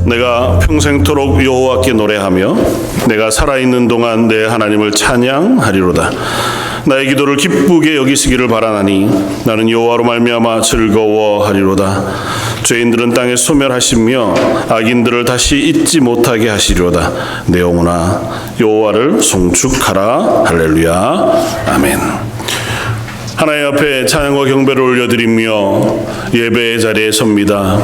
내가 평생토록 여호와께 노래하며 내가 살아있는 동안 내 하나님을 찬양하리로다. 나의 기도를 기쁘게 여기시기를 바라나니 나는 여호와로 말미암아 즐거워하리로다. 죄인들은 땅에 소멸하시며 악인들을 다시 잊지 못하게 하시리로다. 내 영혼아 여호와를 송축하라. 할렐루야. 아멘. 하나님 앞에 찬양과 경배를 올려드리며 예배의 자리에 섭니다.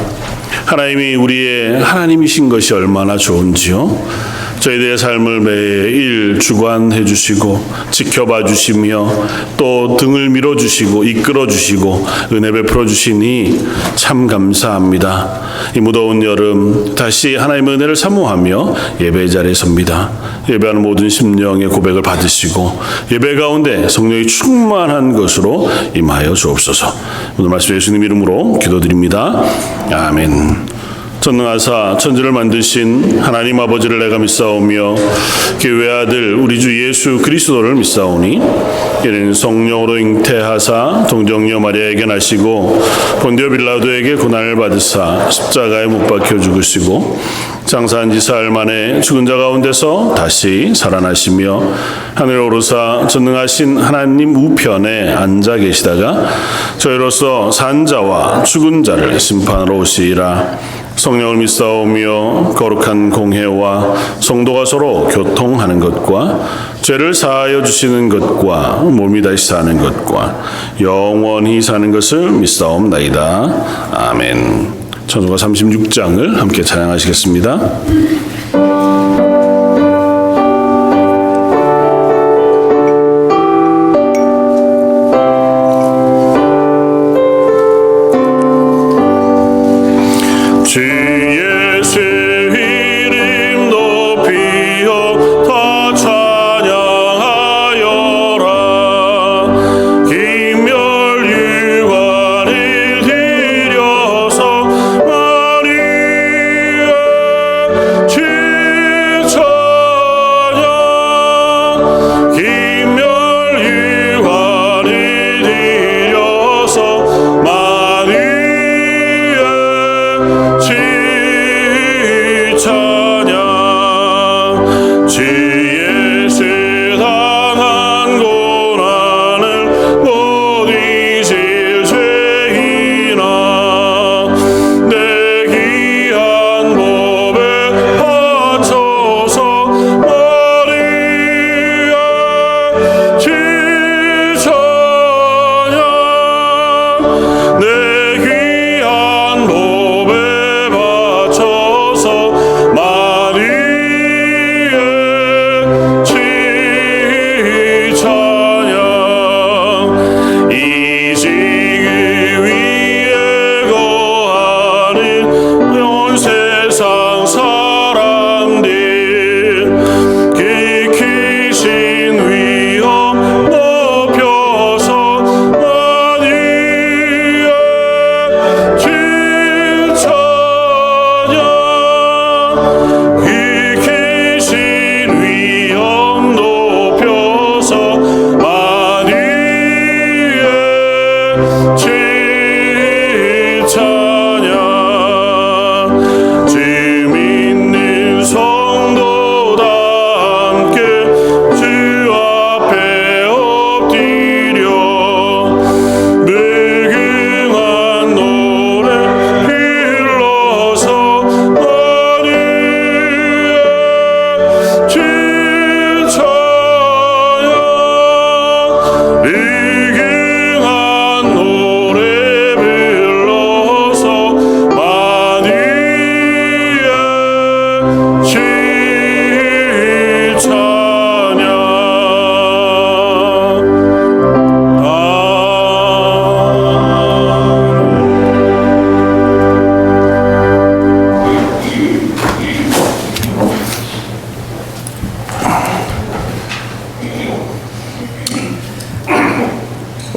하나님이 우리의 하나님이신 것이 얼마나 좋은지요. 저희들의 삶을 매일 주관해 주시고 지켜봐 주시며 또 등을 밀어 주시고 이끌어 주시고 은혜 베풀어 주시니 참 감사합니다. 이 무더운 여름 다시 하나님의 은혜를 사모하며 예배의 자리에 섭니다. 예배하는 모든 심령의 고백을 받으시고 예배 가운데 성령이 충만한 것으로 임하여 주옵소서. 오늘 말씀 예수님 이름으로 기도드립니다. 아멘. 전능하사 천지를 만드신 하나님 아버지를 내가 믿사오며 그 외아들 우리 주 예수 그리스도를 믿사오니 이는 성령으로 잉태하사 동정녀 마리아에게 나시고 본디오 빌라도에게 고난을 받으사 십자가에 못 박혀 죽으시고 장사한 지 사흘 만에 죽은 자 가운데서 다시 살아나시며 하늘에 오르사 전능하신 하나님 우편에 앉아 계시다가 저희로서 산 자와 죽은 자를 심판하러 오시리라. 성령을 믿사오며 거룩한 공회와 성도가 서로 교통하는 것과 죄를 사하여 주시는 것과 몸이 다시 사는 것과 영원히 사는 것을 믿사옵나이다. 아멘. 찬송가 36장을 함께 찬양하시겠습니다.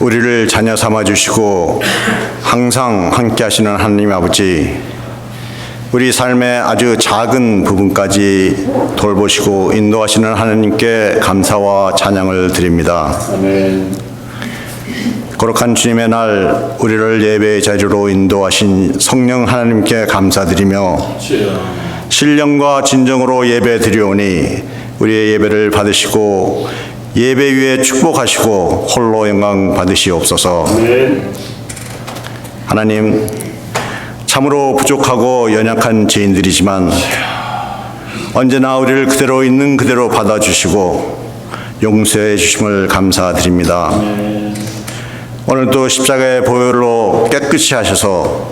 우리를 자녀 삼아주시고 항상 함께 하시는 하나님 아버지, 우리 삶의 아주 작은 부분까지 돌보시고 인도하시는 하나님께 감사와 찬양을 드립니다. 아멘. 거룩한 주님의 날 우리를 예배의 자리로 인도하신 성령 하나님께 감사드리며 신령과 진정으로 예배 드리오니 우리의 예배를 받으시고 예배 위에 축복하시고 홀로 영광 받으시옵소서. 하나님, 참으로 부족하고 연약한 죄인들이지만 언제나 우리를 그대로 있는 그대로 받아주시고 용서해 주심을 감사드립니다. 오늘도 십자가의 보혈로 깨끗이 하셔서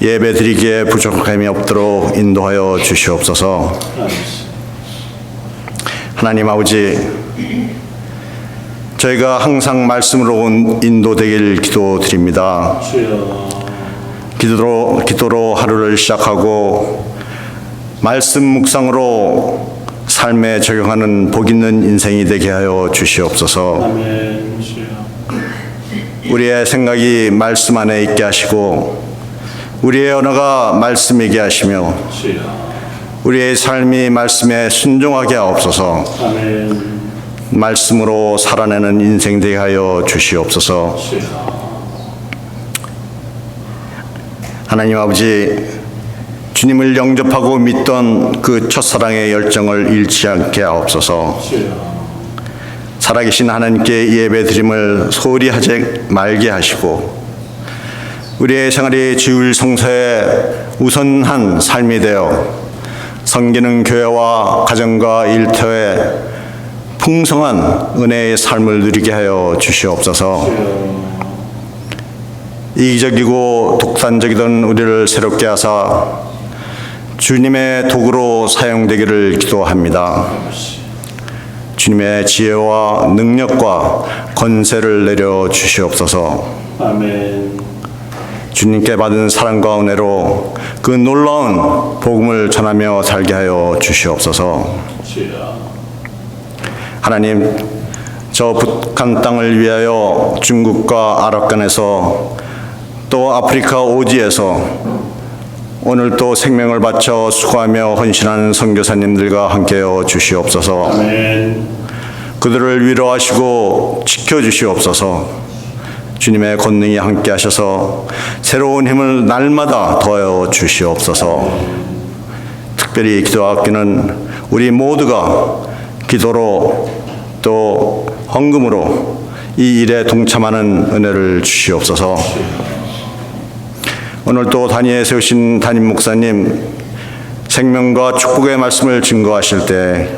예배 드리기에 부족함이 없도록 인도하여 주시옵소서. 하나님 아버지, 저희가 항상 말씀으로 인도되길 기도드립니다. 기도로 하루를 시작하고 말씀 묵상으로 삶에 적용하는 복 있는 인생이 되게 하여 주시옵소서. 우리의 생각이 말씀 안에 있게 하시고 우리의 언어가 말씀이게 하시며 우리의 삶이 말씀에 순종하게 하옵소서. 말씀으로 살아내는 인생 되게 하여 주시옵소서. 하나님 아버지, 주님을 영접하고 믿던 그 첫사랑의 열정을 잃지 않게 하옵소서. 살아계신 하나님께 예배드림을 소홀히 하지 말게 하시고 우리의 생활이 주일 성서에 우선한 삶이 되어 섬기는 교회와 가정과 일터에 풍성한 은혜의 삶을 누리게 하여 주시옵소서. 이기적이고 독단적이던 우리를 새롭게 하사 주님의 도구로 사용되기를 기도합니다. 주님의 지혜와 능력과 권세를 내려 주시옵소서. 아멘. 주님께 받은 사랑과 은혜로 그 놀라운 복음을 전하며 살게 하여 주시옵소서. 하나님, 저 북한 땅을 위하여 중국과 아랍간에서 또 아프리카 오지에서 오늘 또 생명을 바쳐 수고하며 헌신하는 선교사님들과 함께하여 주시옵소서. 아멘. 그들을 위로하시고 지켜주시옵소서. 주님의 권능이 함께 하셔서 새로운 힘을 날마다 더하여 주시옵소서. 특별히 기도하기는 우리 모두가 기도로 또 헌금으로 이 일에 동참하는 은혜를 주시옵소서. 오늘 또 단위에 세우신 담임 목사님 생명과 축복의 말씀을 증거하실 때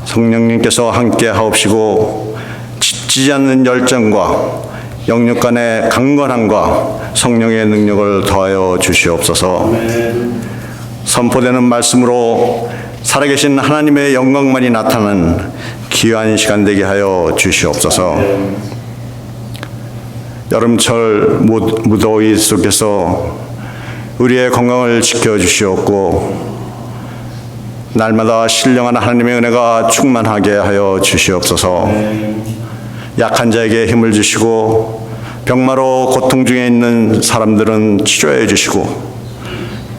성령님께서 함께 하옵시고 지치지 않는 열정과 영육 간의 강건함과 성령의 능력을 더하여 주시옵소서. 선포되는 말씀으로 살아계신 하나님의 영광만이 나타나는 귀한 시간 되게 하여 주시옵소서. 여름철 무더위 속에서 우리의 건강을 지켜주시옵고 날마다 신령한 하나님의 은혜가 충만하게 하여 주시옵소서. 약한 자에게 힘을 주시고 병마로 고통 중에 있는 사람들은 치료해 주시고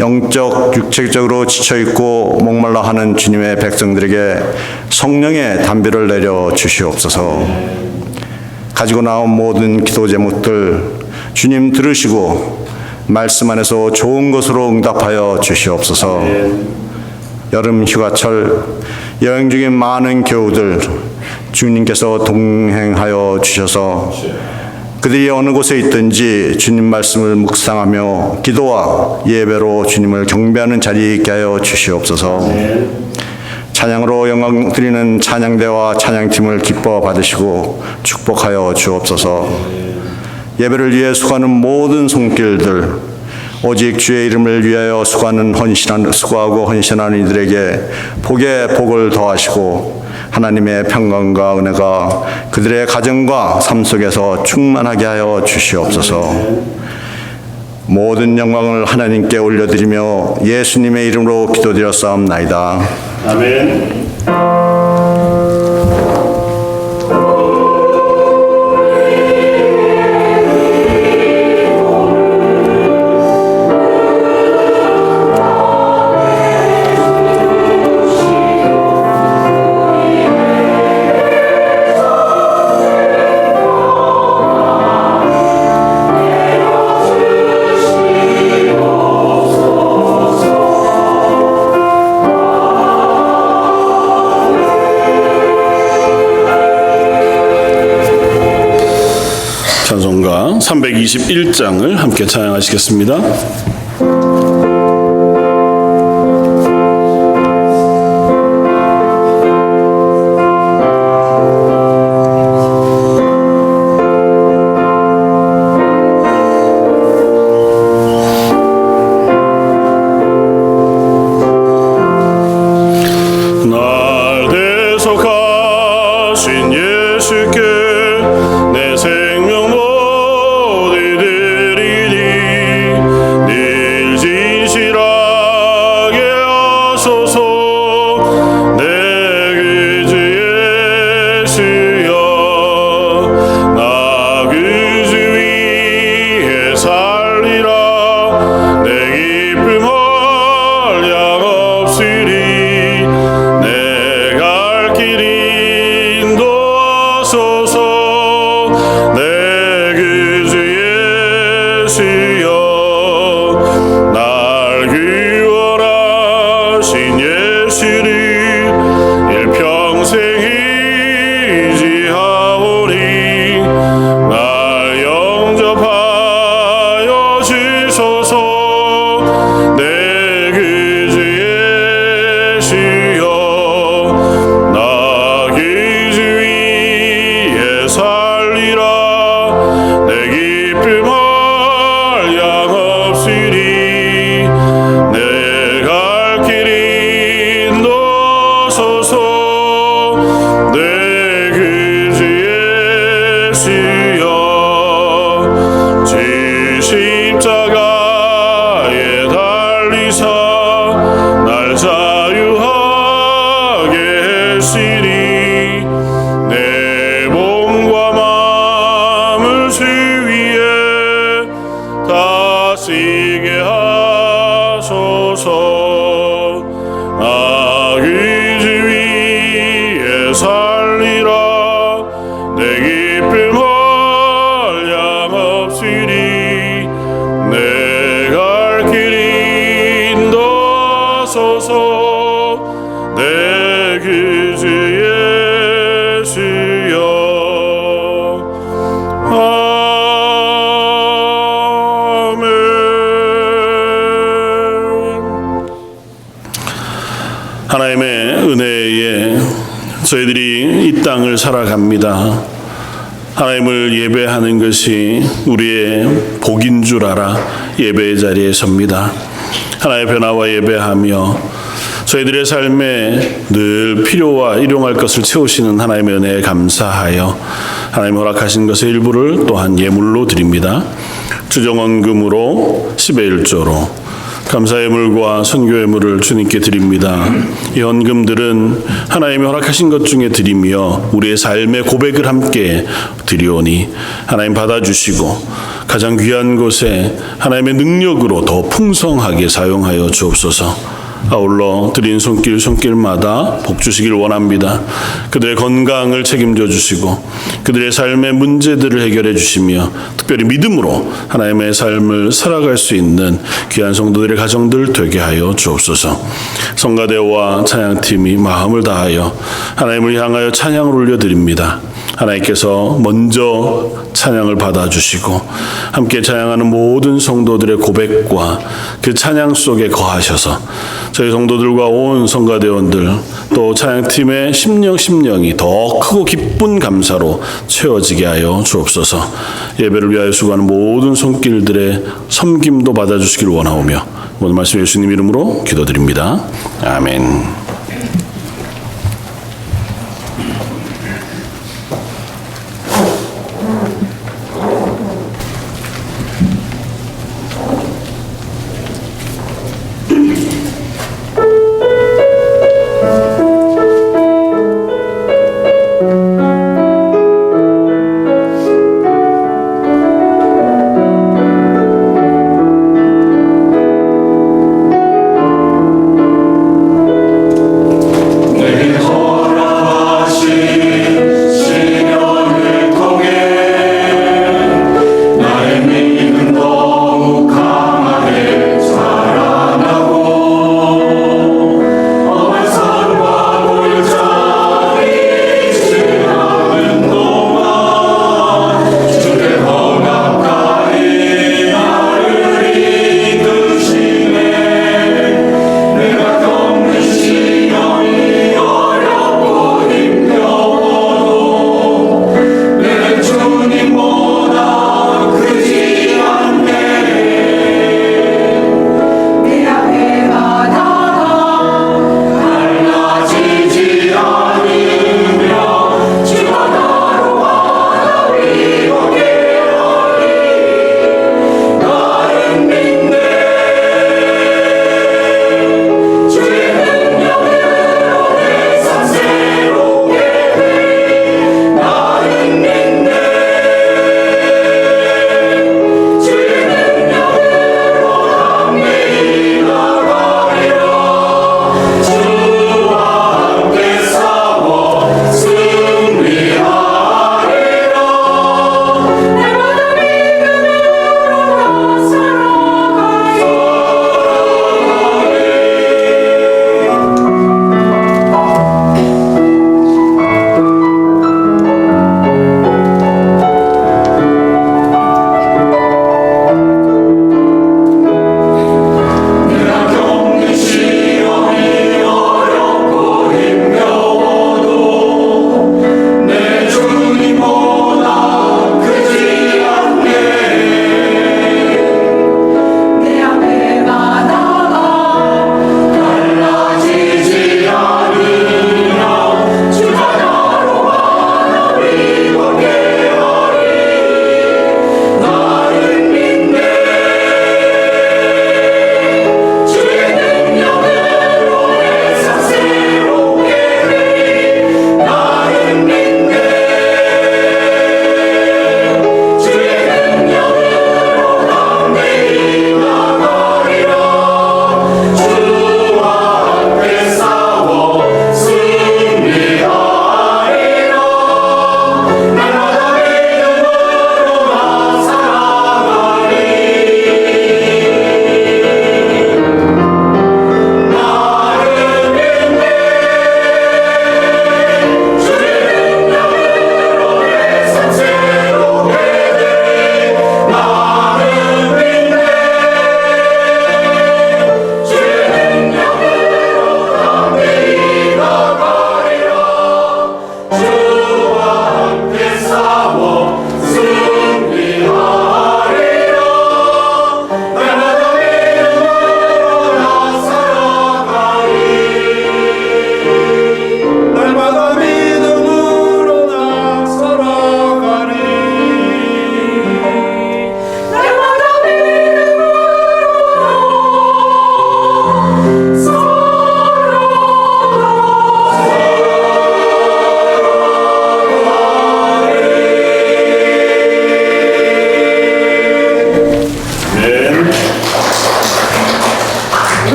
영적, 육체적으로 지쳐있고 목말라 하는 주님의 백성들에게 성령의 담비를 내려 주시옵소서. 가지고 나온 모든 기도 제목들 주님 들으시고 말씀 안에서 좋은 것으로 응답하여 주시옵소서. 여름 휴가철 여행 중인 많은 교우들 주님께서 동행하여 주셔서 그들이 어느 곳에 있든지 주님 말씀을 묵상하며 기도와 예배로 주님을 경배하는 자리에 있게 하여 주시옵소서. 찬양으로 영광 드리는 찬양대와 찬양팀을 기뻐 받으시고 축복하여 주옵소서. 예배를 위해 수고하는 모든 손길들 오직 주의 이름을 위하여 수고하고 헌신하는 이들에게 복에 복을 더하시고 하나님의 평강과 은혜가 그들의 가정과 삶 속에서 충만하게 하여 주시옵소서. 모든 영광을 하나님께 올려드리며 예수님의 이름으로 기도드렸사옵나이다. 아멘. 찬송가 321장을 함께 찬양하시겠습니다. 날 대속하신 예수께 내 생명 못 이르리니 늘 진실하게 하소서. 내 그 주 예수여 나 그 주 위에 살리라. 내 기쁨 한량없으리. 내 갈 길 인도하소서. 내 그 주 예수여 날 구원하신 예수를 일평생 의지하오니 날 영접하여 주소서. 내 그 주 예수여 나 그 주 위에 살리라. 내 기쁨 한량없으리. 내 갈 길 인도하소서. 내 그 주 예수여 주 십자가에 달리사 날 자유하게 했으니 내 몸과 마음을 주 위에 다스리게 하소서. 나 그 주 위에 살리라. 내 기쁨 한량없으리. 내 갈 길 인도하소서. 내 그 주 예수여 아멘. 하나님의 은혜에 저희들이 이 땅을 살아갑니다. 하나님을 예배하는 것이 우리의 복인 줄 알아 예배의 자리에 섭니다. 하나님의 변화와 예배하며 저희들의 삶에 늘 필요와 일용할 것을 채우시는 하나님의 은혜에 감사하여 하나님 허락하신 것의 일부를 또한 예물로 드립니다. 주정원금으로 10의 1조로 감사의 물과 선교의 물을 주님께 드립니다. 이 헌금들은 하나님이 허락하신 것 중에 드리며 우리의 삶의 고백을 함께 드리오니 하나님 받아주시고 가장 귀한 곳에 하나님의 능력으로 더 풍성하게 사용하여 주옵소서. 아울러 드린 손길마다 복 주시길 원합니다. 그들의 건강을 책임져 주시고 그들의 삶의 문제들을 해결해 주시며 특별히 믿음으로 하나님의 삶을 살아갈 수 있는 귀한 성도들의 가정들 되게 하여 주옵소서. 성가대와 찬양팀이 마음을 다하여 하나님을 향하여 찬양을 올려드립니다. 하나님께서 먼저 찬양을 받아주시고 함께 찬양하는 모든 성도들의 고백과 그 찬양 속에 거하셔서 저희 성도들과 온 성가대원들 또 찬양팀의 심령이 더 크고 기쁜 감사로 채워지게 하여 주옵소서. 예배를 위하여 수고하는 모든 손길들의 섬김도 받아주시길 원하오며 모든 말씀 예수님 이름으로 기도드립니다. 아멘.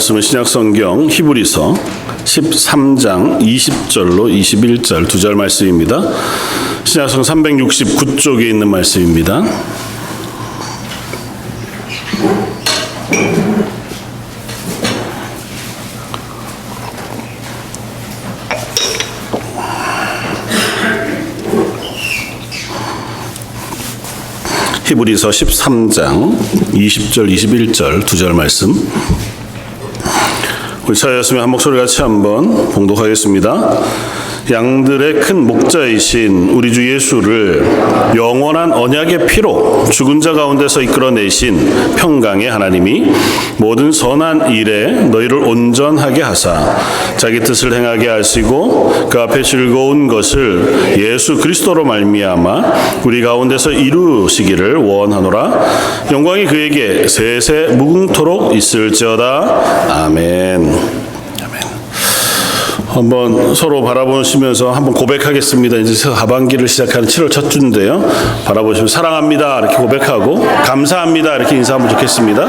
말씀은 신약성경 히브리서 13장 20절로 21절 두 절 말씀입니다. 신약성 369쪽에 있는 말씀입니다. 히브리서 13장 20절 21절 두 절 말씀, 우리 차였으면 한 목소리 같이 한번 봉독하겠습니다. 양들의 큰 목자이신 우리 주 예수를 영원한 언약의 피로 죽은 자 가운데서 이끌어내신 평강의 하나님이 모든 선한 일에 너희를 온전하게 하사 자기 뜻을 행하게 하시고 그 앞에 즐거운 것을 예수 그리스도로 말미암아 우리 가운데서 이루시기를 원하노라. 영광이 그에게 세세 무궁토록 있을지어다. 아멘. 한번 서로 바라보시면서 한번 고백하겠습니다. 이제 하반기를 시작하는 7월 첫 주인데요. 바라보시면 사랑합니다 이렇게 고백하고 감사합니다 이렇게 인사하면 좋겠습니다.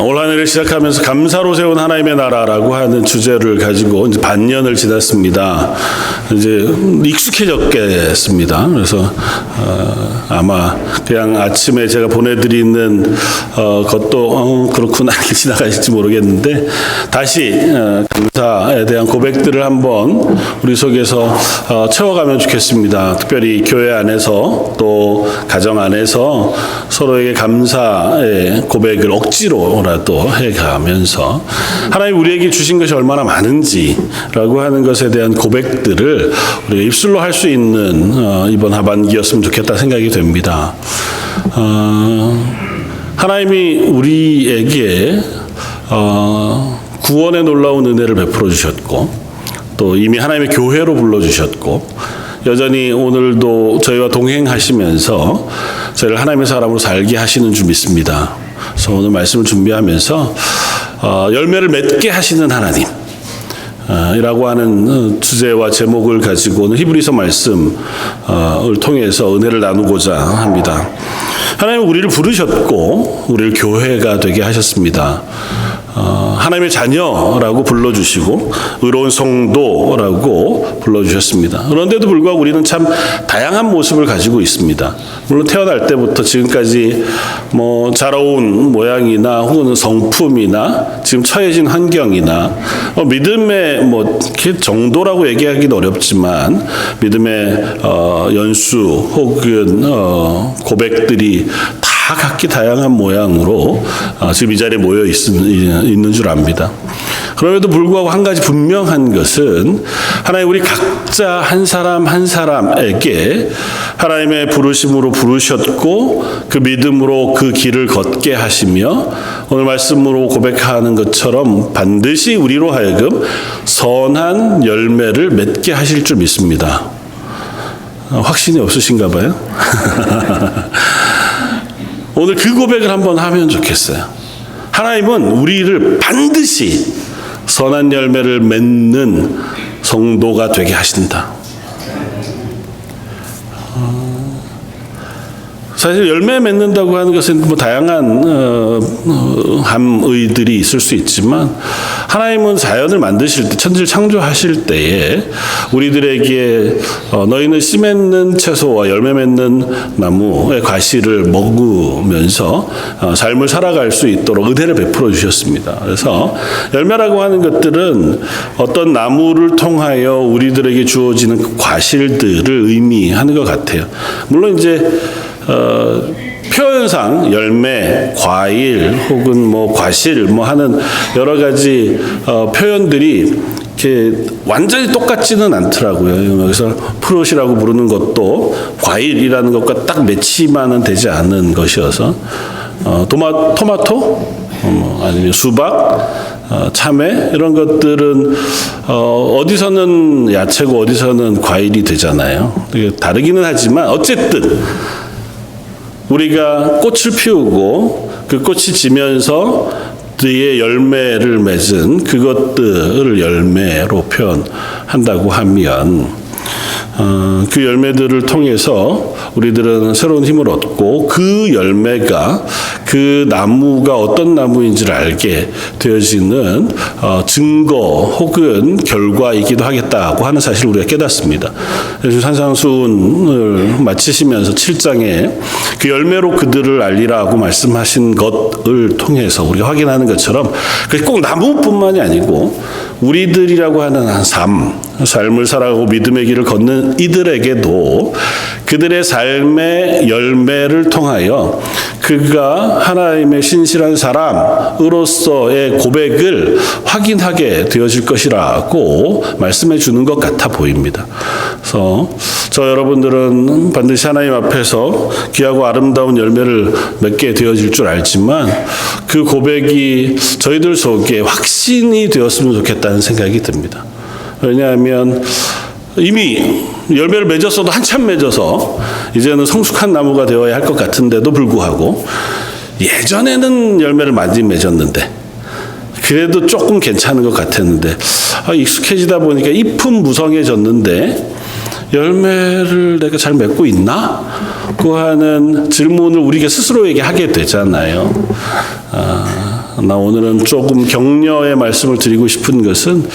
올 한 해를 시작하면서 감사로 세운 하나님의 나라라고 하는 주제를 가지고 이제 반년을 지났습니다. 이제 익숙해졌겠습니다. 그래서 아마 그냥 아침에 제가 보내드리는 것도 그렇구나 이렇게 지나가실지 모르겠는데 다시 감사에 대한 고백들을 한번 우리 속에서 채워가면 좋겠습니다. 특별히 교회 안에서 또 가정 안에서 서로에게 감사의 고백을 억지로라도 해가면서 하나님 우리에게 주신 것이 얼마나 많은지라고 하는 것에 대한 고백들을 우리가 입술로 할 수 있는 이번 하반기였으면 좋겠다 생각이 됩니다. 하나님이 우리에게 구원의 놀라운 은혜를 베풀어 주셨고 또 이미 하나님의 교회로 불러주셨고 여전히 오늘도 저희와 동행하시면서 저희를 하나님의 사람으로 살게 하시는 줄 믿습니다. 그래서 오늘 말씀을 준비하면서 열매를 맺게 하시는 하나님 이라고 하는 주제와 제목을 가지고 오늘 히브리서 말씀을 통해서 은혜를 나누고자 합니다. 하나님은 우리를 부르셨고 우리를 교회가 되게 하셨습니다. 하나님의 자녀라고 불러주시고 의로운 성도라고 불러주셨습니다. 그런데도 불구하고 우리는 참 다양한 모습을 가지고 있습니다. 물론 태어날 때부터 지금까지 자라온 모양이나 혹은 성품이나 지금 처해진 환경이나 믿음의 정도라고 얘기하기는 어렵지만 믿음의 연수 혹은 고백들이 다 각기 다양한 모양으로 지금 이 자리에 모여 있는 줄 압니다. 그럼에도 불구하고 한 가지 분명한 것은 하나님 우리 각자 한 사람 한 사람에게 하나님의 부르심으로 부르셨고 그 믿음으로 그 길을 걷게 하시며 오늘 말씀으로 고백하는 것처럼 반드시 우리로 하여금 선한 열매를 맺게 하실 줄 믿습니다. 확신이 없으신가 봐요? 오늘 그 고백을 한번 하면 좋겠어요. 하나님은 우리를 반드시 선한 열매를 맺는 성도가 되게 하신다. 사실 열매 맺는다고 하는 것은 다양한 함의들이 있을 수 있지만 하나님은 자연을 만드실 때 천지를 창조하실 때에 우리들에게 너희는 씨 맺는 채소와 열매 맺는 나무의 과실을 먹으면서 삶을 살아갈 수 있도록 은혜를 베풀어 주셨습니다. 그래서 열매라고 하는 것들은 어떤 나무를 통하여 우리들에게 주어지는 그 과실들을 의미하는 것 같아요. 물론 이제 표현상 열매, 과일 혹은 과실 하는 여러 가지 표현들이 이렇게 완전히 똑같지는 않더라고요. 여기서 프루트이라고 부르는 것도 과일이라는 것과 딱 매치만은 되지 않은 것이어서 토마토 아니면 수박, 참외 이런 것들은 어디서는 야채고 어디서는 과일이 되잖아요. 다르기는 하지만 어쨌든 우리가 꽃을 피우고 그 꽃이 지면서 뒤에 열매를 맺은 그것들을 열매로 표현한다고 하면 그 열매들을 통해서 우리들은 새로운 힘을 얻고 그 열매가 그 나무가 어떤 나무인지를 알게 되어지는 증거 혹은 결과이기도 하겠다고 하는 사실을 우리가 깨닫습니다. 그래서 산상수훈을 마치시면서 7장에 그 열매로 그들을 알리라고 말씀하신 것을 통해서 우리가 확인하는 것처럼 그게 꼭 나무뿐만이 아니고 우리들이라고 하는 한 삶을 살아가고 믿음의 길을 걷는 이들에게도 그들의 삶의 열매를 통하여 그가 하나님의 신실한 사람으로서의 고백을 확인하게 되어질 것이라고 말씀해 주는 것 같아 보입니다. 그래서 저 여러분들은 반드시 하나님 앞에서 귀하고 아름다운 열매를 맺게 되어질 줄 알지만 그 고백이 저희들 속에 확신이 되었으면 좋겠다는 생각이 듭니다. 왜냐하면 이미 열매를 맺었어도 한참 맺어서 이제는 성숙한 나무가 되어야 할 것 같은데도 불구하고 예전에는 열매를 많이 맺었는데 그래도 조금 괜찮은 것 같았는데 익숙해지다 보니까 잎은 무성해졌는데 열매를 내가 잘 맺고 있나? 고 하는 질문을 우리가 스스로에게 하게 되잖아요. 나 오늘은 조금 격려의 말씀을 드리고 싶은 것은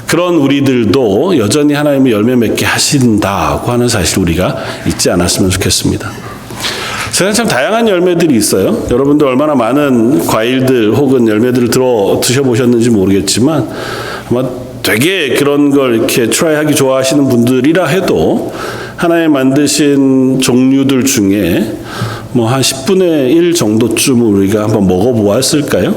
그런 우리들도 여전히 하나님의 열매 맺게 하신다고 하는 사실 우리가 잊지 않았으면 좋겠습니다. 세상에 참 다양한 열매들이 있어요. 여러분들 얼마나 많은 과일들 혹은 열매들을 드셔보셨는지 모르겠지만 아마 되게 그런 걸 이렇게 트라이하기 좋아하시는 분들이라 해도 하나님 만드신 종류들 중에 뭐 한 10분의 1 정도쯤 우리가 한번 먹어보았을까요?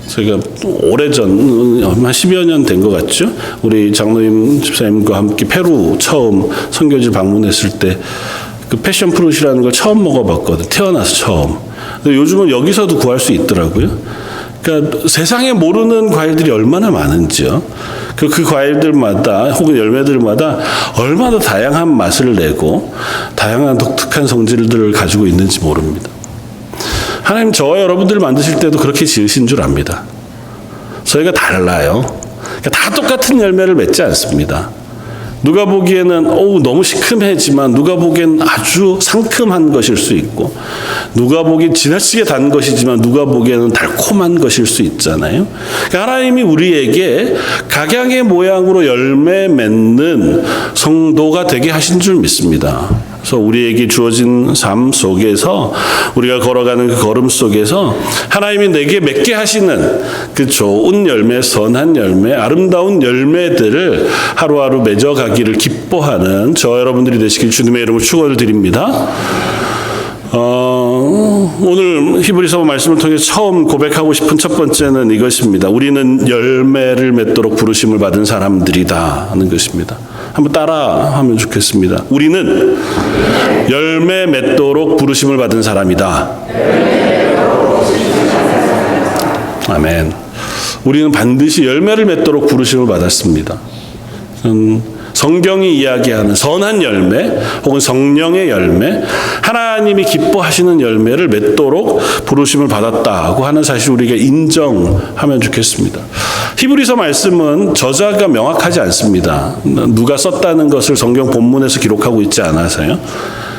제가 오래전 한 10여 년 된 것 같죠. 우리 장로님 집사님과 함께 페루 처음 선교지를 방문했을 때 그 패션 프루트라는 걸 처음 먹어봤거든. 태어나서 처음. 근데 요즘은 여기서도 구할 수 있더라고요. 그러니까 세상에 모르는 과일들이 얼마나 많은지요. 그 과일들마다 혹은 열매들마다 얼마나 다양한 맛을 내고 다양한 독특한 성질들을 가지고 있는지 모릅니다. 하나님 저와 여러분들을 만드실 때도 그렇게 지으신 줄 압니다. 저희가 달라요. 그러니까 다 똑같은 열매를 맺지 않습니다. 누가 보기에는 너무 시큼해지만 누가 보기엔 아주 상큼한 것일 수 있고 누가 보기엔 지나치게 단 것이지만 누가 보기에는 달콤한 것일 수 있잖아요. 그러니까 하나님이 우리에게 각양의 모양으로 열매 맺는 성도가 되게 하신 줄 믿습니다. 그래서 우리에게 주어진 삶 속에서 우리가 걸어가는 그 걸음 속에서 하나님이 내게 맺게 하시는 그 좋은 열매, 선한 열매, 아름다운 열매들을 하루하루 맺어가기를 기뻐하는 저 여러분들이 되시길 주님의 이름으로 축원을 드립니다. 오늘 히브리서 말씀을 통해 처음 고백하고 싶은 첫 번째는 이것입니다. 우리는 열매를 맺도록 부르심을 받은 사람들이다 하는 것입니다. 한번 따라하면 좋겠습니다. 우리는 열매 맺도록 부르심을 받은 사람이다. 아멘. 우리는 반드시 열매를 맺도록 부르심을 받았습니다. 성경이 이야기하는 선한 열매 혹은 성령의 열매, 하나님이 기뻐하시는 열매를 맺도록 부르심을 받았다고 하는 사실 우리가 인정하면 좋겠습니다. 히브리서 말씀은 저자가 명확하지 않습니다. 누가 썼다는 것을 성경 본문에서 기록하고 있지 않아서요.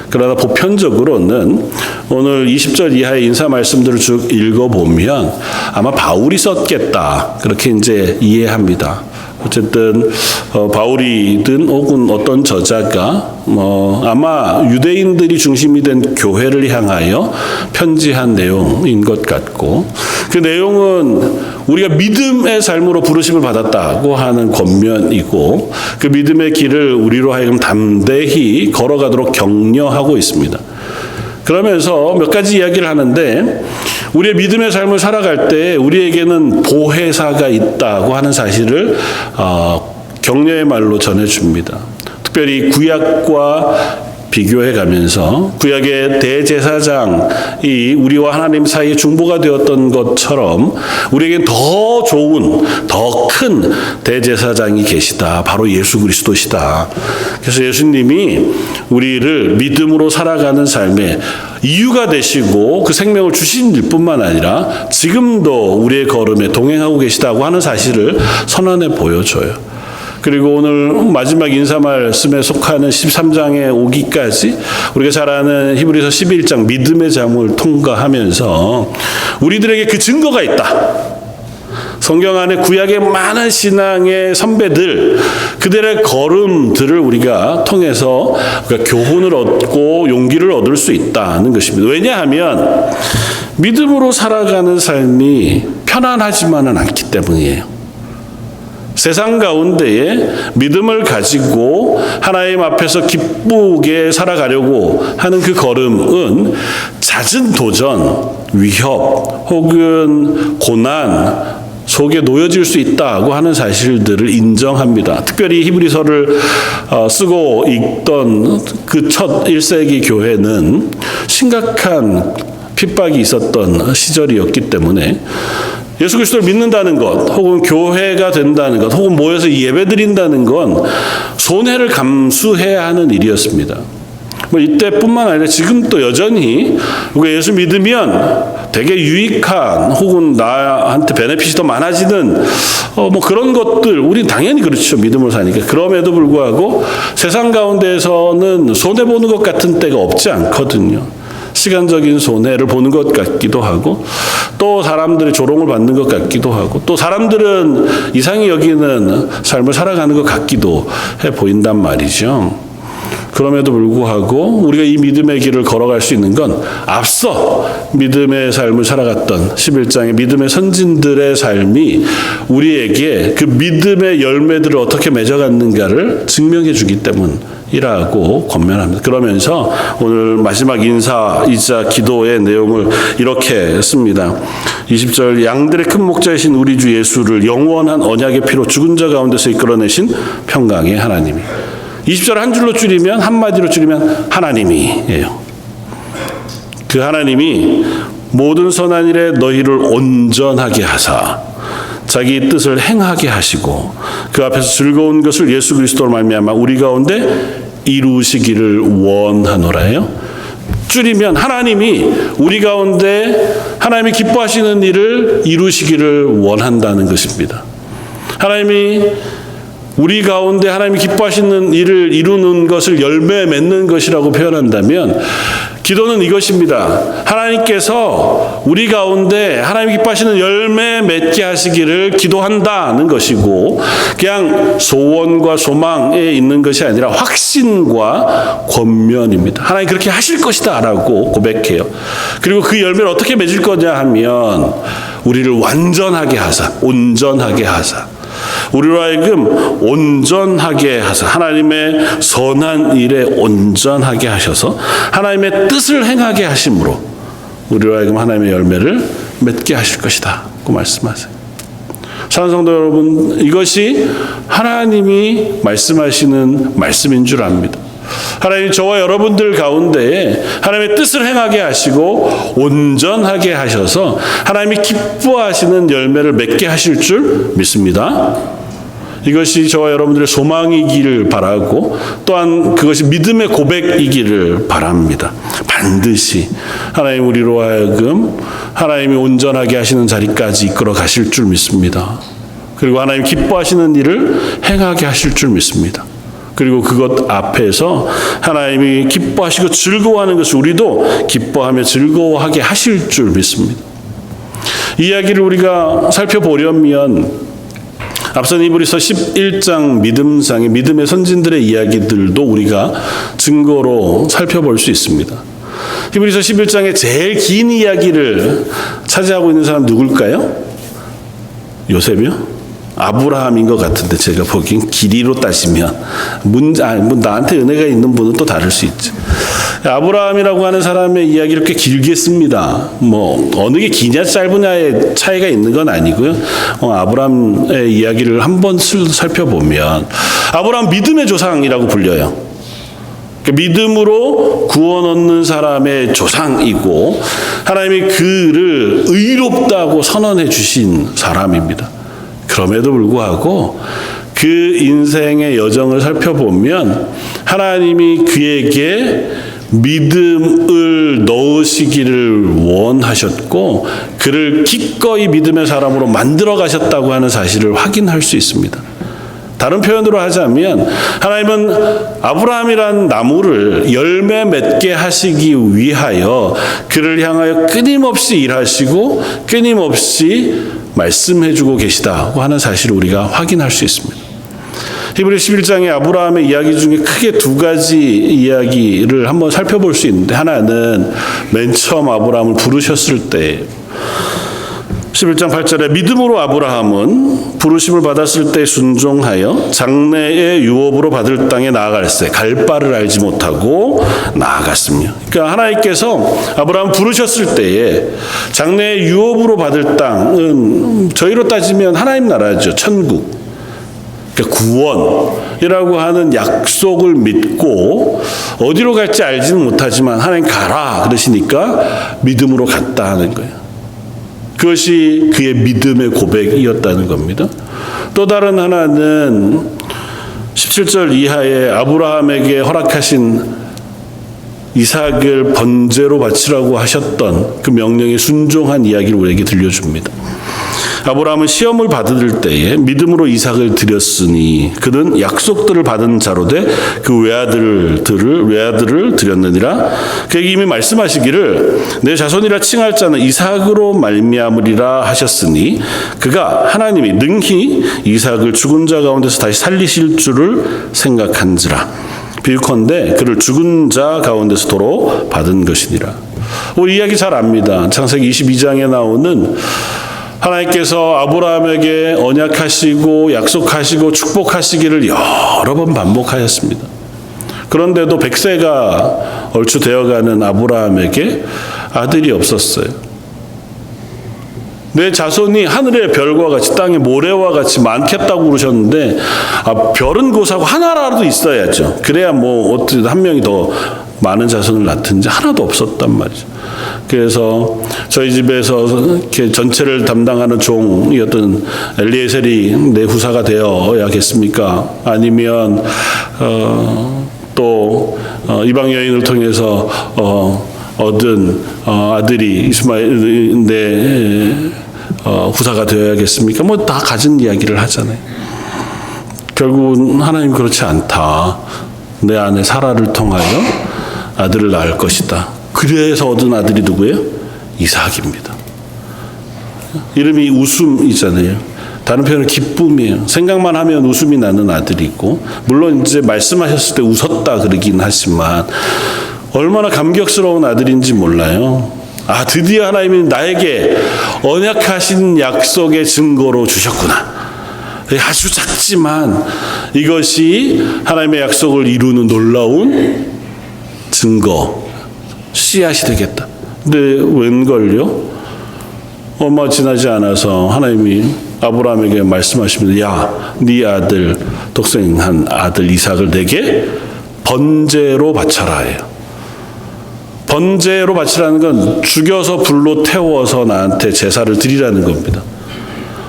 그러나 보편적으로는 오늘 20절 이하의 인사 말씀들을 쭉 읽어보면 아마 바울이 썼겠다 그렇게 이제 이해합니다. 어쨌든 바울이든 혹은 어떤 저자가 아마 유대인들이 중심이 된 교회를 향하여 편지한 내용인 것 같고 그 내용은 우리가 믿음의 삶으로 부르심을 받았다고 하는 권면이고 그 믿음의 길을 우리로 하여금 담대히 걸어가도록 격려하고 있습니다. 그러면서 몇 가지 이야기를 하는데 우리의 믿음의 삶을 살아갈 때 우리에게는 보혜사가 있다고 하는 사실을 격려의 말로 전해줍니다. 특별히 구약과 비교해 가면서 구약의 대제사장이 우리와 하나님 사이에 중보가 되었던 것처럼 우리에겐 더 좋은, 더 큰 대제사장이 계시다. 바로 예수 그리스도시다. 그래서 예수님이 우리를 믿음으로 살아가는 삶에 이유가 되시고 그 생명을 주신 일뿐만 아니라 지금도 우리의 걸음에 동행하고 계시다고 하는 사실을 선언해 보여줘요. 그리고 오늘 마지막 인사 말씀에 속하는 13장에 오기까지 우리가 잘 아는 히브리서 11장 믿음의 장을 통과하면서 우리들에게 그 증거가 있다. 성경 안에 구약의 많은 신앙의 선배들, 그들의 걸음들을 우리가 통해서 교훈을 얻고 용기를 얻을 수 있다는 것입니다. 왜냐하면 믿음으로 살아가는 삶이 편안하지만은 않기 때문이에요. 세상 가운데에 믿음을 가지고 하나님 앞에서 기쁘게 살아가려고 하는 그 걸음은 잦은 도전, 위협 혹은 고난 속에 놓여질 수 있다고 하는 사실들을 인정합니다. 특별히 히브리서를 쓰고 읽던 그 첫 1세기 교회는 심각한 핍박이 있었던 시절이었기 때문에 예수 그리스도를 믿는다는 것, 혹은 교회가 된다는 것, 혹은 모여서 예배드린다는 건 손해를 감수해야 하는 일이었습니다. 이때뿐만 아니라 지금 또 여전히 우리가 예수 믿으면 되게 유익한 혹은 나한테 베네핏이 더 많아지는 그런 것들, 우린 당연히 그렇죠. 믿음으로 사니까. 그럼에도 불구하고 세상 가운데에서는 손해보는 것 같은 때가 없지 않거든요. 시간적인 손해를 보는 것 같기도 하고, 또 사람들의 조롱을 받는 것 같기도 하고, 또 사람들은 이상히 여기는 삶을 살아가는 것 같기도 해 보인단 말이죠. 그럼에도 불구하고 우리가 이 믿음의 길을 걸어갈 수 있는 건 앞서 믿음의 삶을 살아갔던 11장의 믿음의 선진들의 삶이 우리에게 그 믿음의 열매들을 어떻게 맺어갔는가를 증명해 주기 때문이라고 권면합니다. 그러면서 오늘 마지막 인사이자 기도의 내용을 이렇게 씁니다. 20절, 양들의 큰 목자이신 우리 주 예수를 영원한 언약의 피로 죽은 자 가운데서 이끌어내신 평강의 하나님이. 20절 한 줄로 줄이면, 한마디로 줄이면 하나님이에요. 그 하나님이 모든 선한 일에 너희를 온전하게 하사 자기 뜻을 행하게 하시고 그 앞에서 즐거운 것을 예수 그리스도로 말미암아 우리 가운데 이루시기를 원하노라요. 줄이면 하나님이 우리 가운데 하나님이 기뻐하시는 일을 이루시기를 원한다는 것입니다. 하나님이 우리 가운데 하나님이 기뻐하시는 일을 이루는 것을 열매 맺는 것이라고 표현한다면 기도는 이것입니다. 하나님께서 우리 가운데 하나님이 기뻐하시는 열매 맺게 하시기를 기도한다는 것이고, 그냥 소원과 소망에 있는 것이 아니라 확신과 권면입니다. 하나님 그렇게 하실 것이다 라고 고백해요. 그리고 그 열매를 어떻게 맺을 거냐 하면 우리를 완전하게 하사, 온전하게 하사, 우리로 하여금 온전하게 하사, 하나님의 선한 일에 온전하게 하셔서 하나님의 뜻을 행하게 하심으로 우리로 하여금 하나님의 열매를 맺게 하실 것이다 고 말씀하세요. 사랑하는 성도 여러분, 이것이 하나님이 말씀하시는 말씀인 줄 압니다. 하나님이 저와 여러분들 가운데에 하나님의 뜻을 행하게 하시고 온전하게 하셔서 하나님이 기뻐하시는 열매를 맺게 하실 줄 믿습니다. 이것이 저와 여러분들의 소망이기를 바라고, 또한 그것이 믿음의 고백이기를 바랍니다. 반드시 하나님 우리로 하여금 하나님이 온전하게 하시는 자리까지 이끌어 가실 줄 믿습니다. 그리고 하나님 기뻐하시는 일을 행하게 하실 줄 믿습니다. 그리고 그것 앞에서 하나님이 기뻐하시고 즐거워하는 것을 우리도 기뻐하며 즐거워하게 하실 줄 믿습니다. 이 이야기를 우리가 살펴보려면 앞선 히브리서 11장 믿음상의 믿음의 선진들의 이야기들도 우리가 증거로 살펴볼 수 있습니다. 히브리서 11장의 제일 긴 이야기를 차지하고 있는 사람 누굴까요? 요셉이요? 아브라함인 것 같은데 제가 보기엔 길이로 따지면 나한테 은혜가 있는 분은 또 다를 수 있죠. 아브라함이라고 하는 사람의 이야기를 꽤 길게 씁니다. 어느 게 기냐 짧으냐의 차이가 있는 건 아니고요. 아브라함의 이야기를 한번 살펴보면 아브라함 믿음의 조상이라고 불려요. 믿음으로 구원 얻는 사람의 조상이고 하나님이 그를 의롭다고 선언해 주신 사람입니다. 그럼에도 불구하고 그 인생의 여정을 살펴보면 하나님이 그에게 믿음을 넣으시기를 원하셨고 그를 기꺼이 믿음의 사람으로 만들어 가셨다고 하는 사실을 확인할 수 있습니다. 다른 표현으로 하자면 하나님은 아브라함이란 나무를 열매 맺게 하시기 위하여 그를 향하여 끊임없이 일하시고 끊임없이 말씀해주고 계시다고 하는 사실을 우리가 확인할 수 있습니다. 히브리 11장의 아브라함의 이야기 중에 크게 두 가지 이야기를 한번 살펴볼 수 있는데, 하나는 맨 처음 아브라함을 부르셨을 때 11장 8절에 믿음으로 아브라함은 부르심을 받았을 때 순종하여 장래의 유업으로 받을 땅에 나아갈새 갈 바를 알지 못하고 나아갔으며. 그러니까 하나님께서 아브라함 부르셨을 때에 장래의 유업으로 받을 땅은 저희로 따지면 하나님 나라죠. 천국. 그러니까 구원이라고 하는 약속을 믿고 어디로 갈지 알지는 못하지만 하나님 가라 그러시니까 믿음으로 갔다 하는 거예요. 그것이 그의 믿음의 고백이었다는 겁니다. 또 다른 하나는 17절 이하에 아브라함에게 허락하신 이삭을 번제로 바치라고 하셨던 그 명령에 순종한 이야기를 우리에게 들려줍니다. 아브라함은 시험을 받을 때에 믿음으로 이삭을 드렸으니 그는 약속들을 받은 자로 돼 그 외아들을 드렸느니라. 그에게 이미 말씀하시기를 내 자손이라 칭할 자는 이삭으로 말미암으리라 하셨으니 그가 하나님이 능히 이삭을 죽은 자 가운데서 다시 살리실 줄을 생각한지라. 비유컨대 그를 죽은 자 가운데서 도로 받은 것이니라. 우리 이야기 잘 압니다. 창세기 22장에 나오는 하나님께서 아브라함에게 언약하시고 약속하시고 축복하시기를 여러 번 반복하였습니다. 그런데도 100세가 얼추 되어가는 아브라함에게 아들이 없었어요. 내 자손이 하늘의 별과 같이 땅의 모래와 같이 많겠다고 그러셨는데 별은 고사고 하나라도 있어야죠. 그래야 뭐 어떻게 한 명이 더 많은 자손을 낳든지 하나도 없었단 말이죠. 그래서 저희 집에서 이렇게 전체를 담당하는 종이었던 엘리에셀이 내 후사가 되어야겠습니까? 아니면 또 이방 여인을 통해서 얻은 아들이 이스마엘 내 후사가 되어야겠습니까? 뭐 다 가진 이야기를 하잖아요. 결국은 하나님 그렇지 않다. 내 아내 사라를 통하여 아들을 낳을 것이다. 그래서 얻은 아들이 누구예요? 이삭입니다. 이름이 웃음이잖아요. 다른 표현은 기쁨이에요. 생각만 하면 웃음이 나는 아들이 있고, 물론 이제 말씀하셨을 때 웃었다 그러긴 하지만 얼마나 감격스러운 아들인지 몰라요. 아, 드디어 하나님이 나에게 언약하신 약속의 증거로 주셨구나. 아주 작지만 이것이 하나님의 약속을 이루는 놀라운 증거, 씨앗이 되겠다. 근데 웬걸요? 얼마 지나지 않아서 하나님이 아브라함에게 말씀하십니다. 야, 네 아들, 독생한 아들 이삭을 내게 번제로 바쳐라 해요. 번제로 바치라는 건 죽여서 불로 태워서 나한테 제사를 드리라는 겁니다.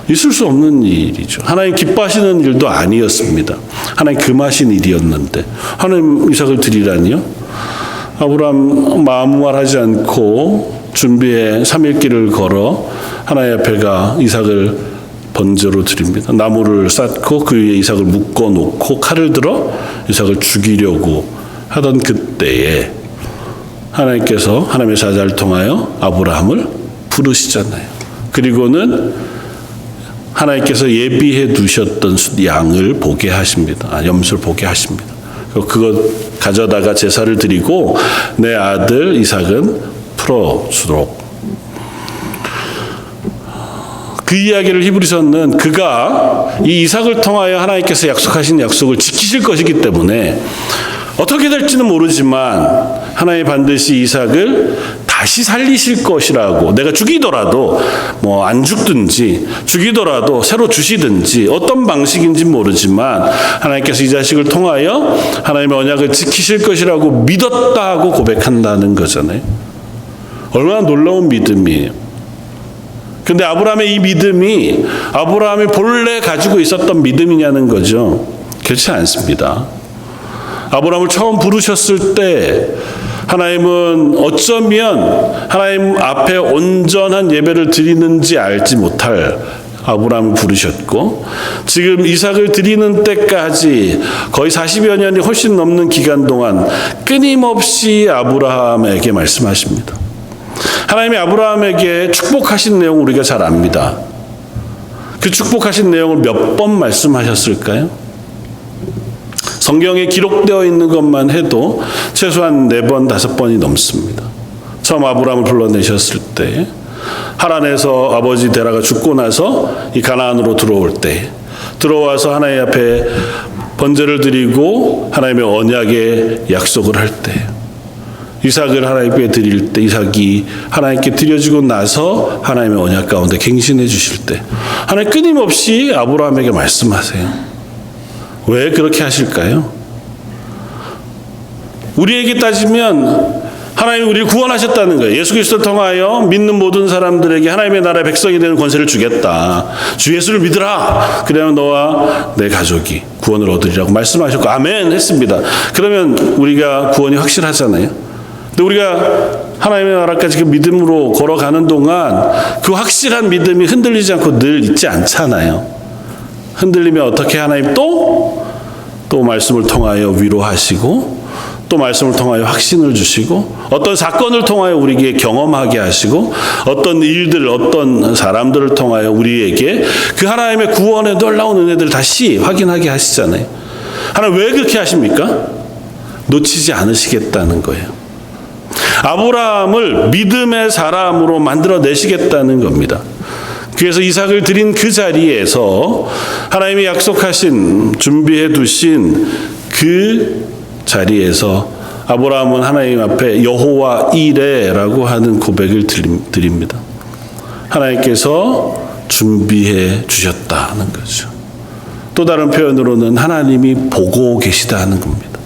있을 수 없는 일이죠. 하나님 기뻐하시는 일도 아니었습니다. 하나님 금하신 일이었는데 하나님 이삭을 드리라니요? 아브라함 아무 말하지 않고 준비해 3일길을 걸어 하나님 앞에 가 이삭을 번제로 드립니다. 나무를 쌓고 그 위에 이삭을 묶어 놓고 칼을 들어 이삭을 죽이려고 하던 그때에 하나님께서 하나님의 사자를 통하여 아브라함을 부르시잖아요. 그리고는 하나님께서 예비해 두셨던 양을 보게 하십니다. 염소를 보게 하십니다. 그거 가져다가 제사를 드리고 내 아들 이삭은 풀어주도록. 그 이야기를 히브리서는 그가 이 이삭을 통하여 하나님께서 약속하신 약속을 지키실 것이기 때문에 어떻게 될지는 모르지만 하나님 반드시 이삭을 다시 살리실 것이라고, 내가 죽이더라도 뭐 안 죽든지 죽이더라도 새로 주시든지 어떤 방식인지 모르지만 하나님께서 이 자식을 통하여 하나님의 언약을 지키실 것이라고 믿었다고 고백한다는 거잖아요. 얼마나 놀라운 믿음이에요. 근데 아브라함의 이 믿음이 아브라함이 본래 가지고 있었던 믿음이냐는 거죠. 그렇지 않습니다. 아브라함을 처음 부르셨을 때 하나님은 어쩌면 하나님 앞에 온전한 예배를 드리는지 알지 못할 아브라함을 부르셨고 지금 이삭을 드리는 때까지 거의 40여 년이 훨씬 넘는 기간 동안 끊임없이 아브라함에게 말씀하십니다. 하나님이 아브라함에게 축복하신 내용 우리가 잘 압니다. 그 축복하신 내용을 몇 번 말씀하셨을까요? 성경에 기록되어 있는 것만 해도 최소한 4번, 5번이 넘습니다. 처음 아브라함을 불러내셨을 때, 하란에서 아버지 데라가 죽고 나서 이 가나안으로 들어올 때, 들어와서 하나님 앞에 번제를 드리고 하나님의 언약의 약속을 할 때, 이삭을 하나님께 드릴 때, 이삭이 하나님께 드려지고 나서 하나님의 언약 가운데 갱신해 주실 때, 하나님 끊임없이 아브라함에게 말씀하세요. 왜 그렇게 하실까요? 우리에게 따지면 하나님이 우리를 구원하셨다는 거예요. 예수 그리스도를 통하여 믿는 모든 사람들에게 하나님의 나라의 백성이 되는 권세를 주겠다. 주 예수를 믿으라. 그러면 너와 내 가족이 구원을 얻으리라고 말씀하셨고 아멘 했습니다. 그러면 우리가 구원이 확실하잖아요. 근데 우리가 하나님의 나라까지 그 믿음으로 걸어가는 동안 그 확실한 믿음이 흔들리지 않고 늘 있지 않잖아요. 흔들리면 어떻게 하나님 또 말씀을 통하여 위로하시고 또 말씀을 통하여 확신을 주시고 어떤 사건을 통하여 우리에게 경험하게 하시고 어떤 일들, 어떤 사람들을 통하여 우리에게 그 하나님의 구원의 놀라운 은혜들을 다시 확인하게 하시잖아요. 하나님 왜 그렇게 하십니까? 놓치지 않으시겠다는 거예요. 아브라함을 믿음의 사람으로 만들어내시겠다는 겁니다. 그래서 이삭을 드린 그 자리에서 하나님이 약속하신 준비해 두신 그 자리에서 아브라함은 하나님 앞에 여호와 이레라고 하는 고백을 드립니다. 하나님께서 준비해 주셨다는 거죠. 또 다른 표현으로는 하나님이 보고 계시다는 겁니다.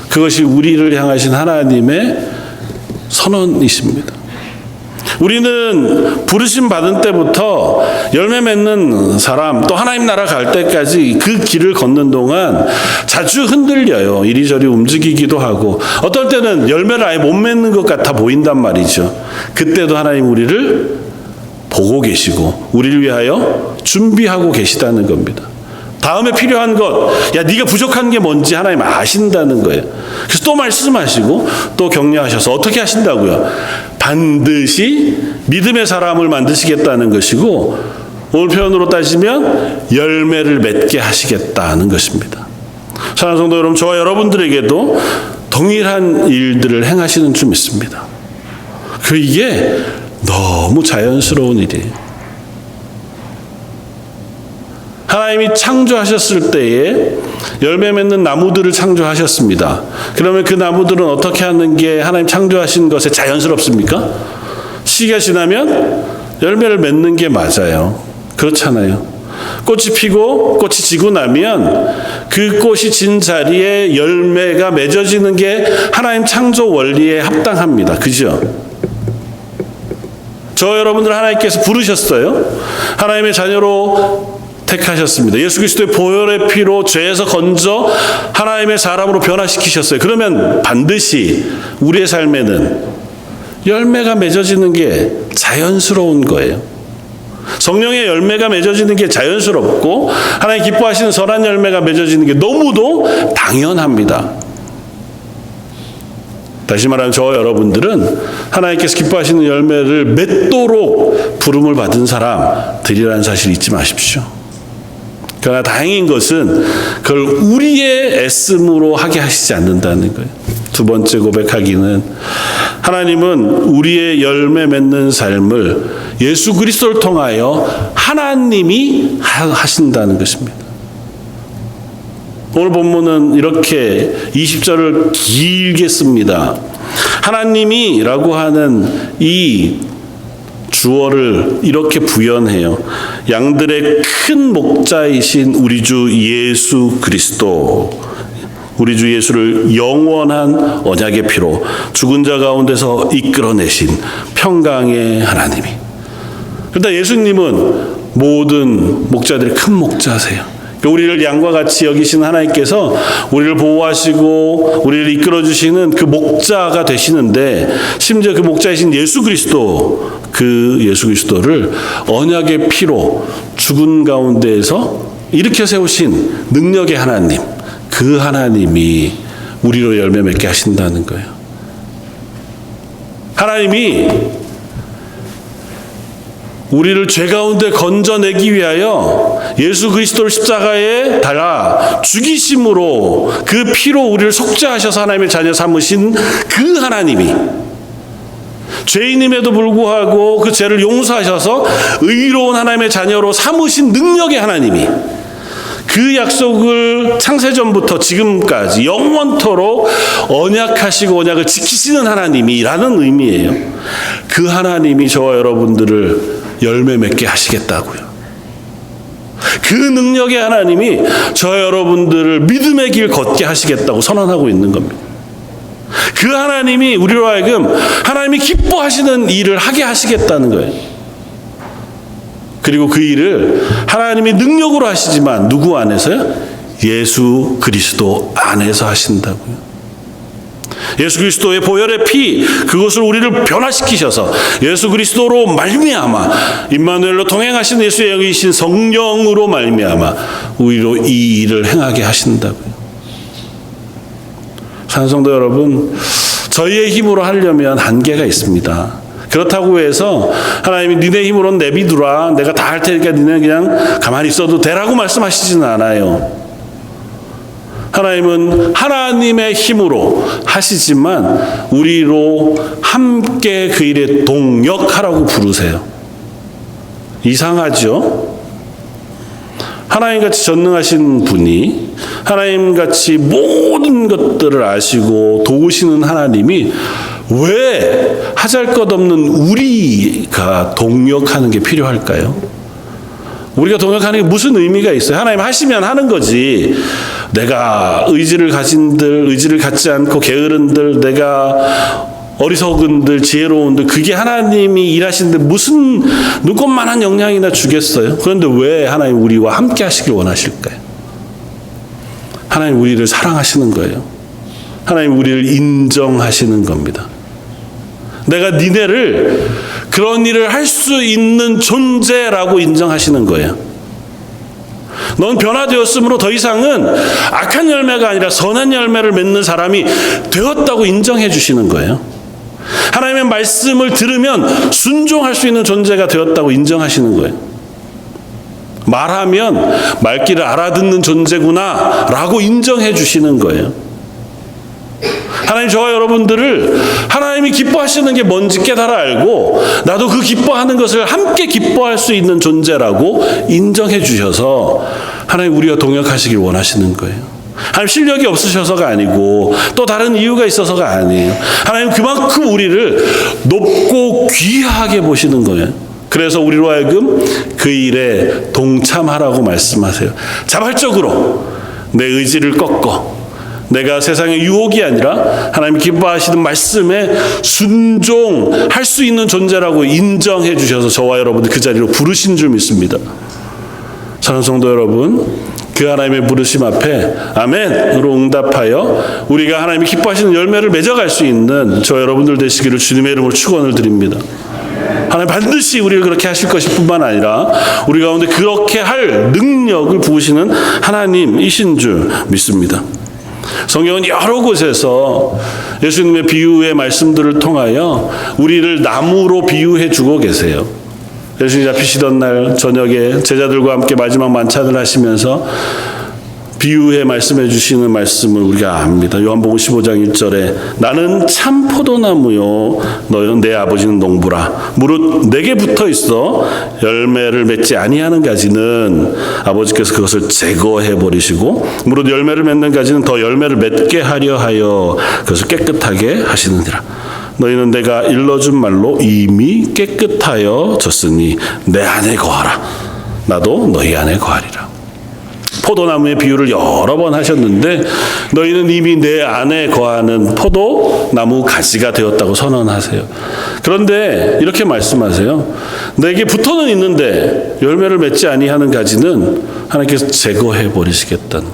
그것이 우리를 향하신 하나님의 선언이십니다. 우리는 부르심 받은 때부터 열매 맺는 사람 또 하나님 나라 갈 때까지 그 길을 걷는 동안 자주 흔들려요. 이리저리 움직이기도 하고 어떨 때는 열매를 아예 못 맺는 것 같아 보인단 말이죠. 그때도 하나님 우리를 보고 계시고 우리를 위하여 준비하고 계시다는 겁니다. 다음에 필요한 것, 야 네가 부족한 게 뭔지 하나님 아신다는 거예요. 그래서 또 말씀하시고 또 격려하셔서 어떻게 하신다고요? 반드시 믿음의 사람을 만드시겠다는 것이고 오늘 표현으로 따지면 열매를 맺게 하시겠다는 것입니다. 사랑하는 성도 여러분, 저와 여러분들에게도 동일한 일들을 행하시는 줄 믿습니다. 이게 너무 자연스러운 일이에요. 하나님이 창조하셨을 때에 열매 맺는 나무들을 창조하셨습니다. 그러면 그 나무들은 어떻게 하는 게 하나님 창조하신 것에 자연스럽습니까? 시기가 지나면 열매를 맺는 게 맞아요. 그렇잖아요. 꽃이 피고 꽃이 지고 나면 그 꽃이 진 자리에 열매가 맺어지는 게 하나님 창조 원리에 합당합니다. 그죠? 저 여러분들 하나님께서 부르셨어요. 하나님의 자녀로 택하셨습니다. 예수 그리스도의 보혈의 피로 죄에서 건져 하나님의 사람으로 변화시키셨어요. 그러면 반드시 우리의 삶에는 열매가 맺어지는 게 자연스러운 거예요. 성령의 열매가 맺어지는 게 자연스럽고 하나님 기뻐하시는 선한 열매가 맺어지는 게 너무도 당연합니다. 다시 말하면 저와 여러분들은 하나님께서 기뻐하시는 열매를 맺도록 부름을 받은 사람들이라는 사실 잊지 마십시오. 그러나 다행인 것은 그걸 우리의 애씀으로 하게 하시지 않는다는 거예요. 두 번째 고백하기는 하나님은 우리의 열매 맺는 삶을 예수 그리스도를 통하여 하나님이 하신다는 것입니다. 오늘 본문은 이렇게 20절을 길게 씁니다. 하나님이라고 하는 이 주어를 이렇게 부연해요. 양들의 큰 목자이신 우리 주 예수 그리스도, 우리 주 예수를 영원한 언약의 피로 죽은 자 가운데서 이끌어내신 평강의 하나님이. 그러니까 예수님은 모든 목자들의 큰 목자세요. 우리를 양과 같이 여기시는 하나님께서 우리를 보호하시고 우리를 이끌어주시는 그 목자가 되시는데, 심지어 그 목자이신 예수 그리스도, 그 예수 그리스도를 언약의 피로 죽은 가운데에서 일으켜 세우신 능력의 하나님, 그 하나님이 우리로 열매 맺게 하신다는 거예요. 하나님이 우리를 죄 가운데 건져내기 위하여 예수 그리스도를 십자가에 달아 죽이심으로 그 피로 우리를 속죄하셔서 하나님의 자녀 삼으신 그 하나님이, 죄인임에도 불구하고 그 죄를 용서하셔서 의로운 하나님의 자녀로 삼으신 능력의 하나님이, 그 약속을 창세전부터 지금까지 영원토록 언약하시고 언약을 지키시는 하나님이라는 의미예요. 그 하나님이 저와 여러분들을 열매 맺게 하시겠다고요. 그 능력의 하나님이 저와 여러분들을 믿음의 길 걷게 하시겠다고 선언하고 있는 겁니다. 그 하나님이 우리로 하여금 하나님이 기뻐하시는 일을 하게 하시겠다는 거예요. 그리고 그 일을 하나님이 능력으로 하시지만 누구 안에서요? 예수 그리스도 안에서 하신다고요. 예수 그리스도의 보혈의 피, 그것을 우리를 변화시키셔서 예수 그리스도로 말미암아, 임마누엘로 동행하신 예수의 영이신 성령으로 말미암아 우리로 이 일을 행하게 하신다고요. 사랑하는 성도 여러분, 저희의 힘으로 하려면 한계가 있습니다. 그렇다고 해서 하나님이 니네 힘으로는 내비두라, 내가 다 할 테니까 니네 그냥 가만히 있어도 되라고 말씀하시지는 않아요. 하나님은 하나님의 힘으로 하시지만 우리로 함께 그 일에 동역하라고 부르세요. 이상하죠? 하나님같이 전능하신 분이, 하나님같이 모든 것들을 아시고 도우시는 하나님이 왜 하잘것없는 우리가 동역하는 게 필요할까요? 우리가 동역하는 게 무슨 의미가 있어요? 하나님 하시면 하는 거지. 내가 의지를 가진들, 의지를 갖지 않고 게으른들, 내가 어리석은들, 지혜로운들, 그게 하나님이 일하시는데 무슨 눈꽃만한 영향이나 주겠어요? 그런데 왜 하나님 우리와 함께 하시길 원하실까요? 하나님 우리를 사랑하시는 거예요. 하나님 우리를 인정하시는 겁니다. 내가 니네를 그런 일을 할 수 있는 존재라고 인정하시는 거예요. 넌 변화되었으므로 더 이상은 악한 열매가 아니라 선한 열매를 맺는 사람이 되었다고 인정해 주시는 거예요. 하나님의 말씀을 들으면 순종할 수 있는 존재가 되었다고 인정하시는 거예요. 말하면 말귀를 알아듣는 존재구나 라고 인정해 주시는 거예요. 하나님 저와 여러분들을 하나님이 기뻐하시는 게 뭔지 깨달아 알고 나도 그 기뻐하는 것을 함께 기뻐할 수 있는 존재라고 인정해 주셔서 하나님 우리와 동역하시길 원하시는 거예요. 하나님 실력이 없으셔서가 아니고 또 다른 이유가 있어서가 아니에요. 하나님 그만큼 우리를 높고 귀하게 보시는 거예요. 그래서 우리로 하여금 그 일에 동참하라고 말씀하세요. 자발적으로 내 의지를 꺾어 내가 세상의 유혹이 아니라 하나님 기뻐하시는 말씀에 순종할 수 있는 존재라고 인정해 주셔서 저와 여러분들 그 자리로 부르신 줄 믿습니다. 사랑하는 성도 여러분, 그 하나님의 부르심 앞에 아멘으로 응답하여 우리가 하나님이 기뻐하시는 열매를 맺어갈 수 있는 저 여러분들 되시기를 주님의 이름으로 축원을 드립니다. 하나님 반드시 우리를 그렇게 하실 것일 뿐만 아니라 우리 가운데 그렇게 할 능력을 부으시는 하나님이신 줄 믿습니다. 성경은 여러 곳에서 예수님의 비유의 말씀들을 통하여 우리를 나무로 비유해 주고 계세요. 예수님이 잡히시던 날 저녁에 제자들과 함께 마지막 만찬을 하시면서 비유해 말씀해 주시는 말씀을 우리가 압니다. 요한복음 15장 1절에 나는 참 포도나무요 너희는 내 아버지는 농부라. 무릇 내게 붙어 있어 열매를 맺지 아니하는 가지는 아버지께서 그것을 제거해 버리시고 무릇 열매를 맺는 가지는 더 열매를 맺게 하려 하여 그것을 깨끗하게 하시느니라. 너희는 내가 일러준 말로 이미 깨끗하여 졌으니 내 안에 거하라. 나도 너희 안에 거하리라. 포도나무의 비유를 여러 번 하셨는데 너희는 이미 내 안에 거하는 포도나무 가지가 되었다고 선언하세요. 그런데 이렇게 말씀하세요. 내게 붙어는 있는데 열매를 맺지 아니하는 가지는 하나님께서 제거해 버리시겠다는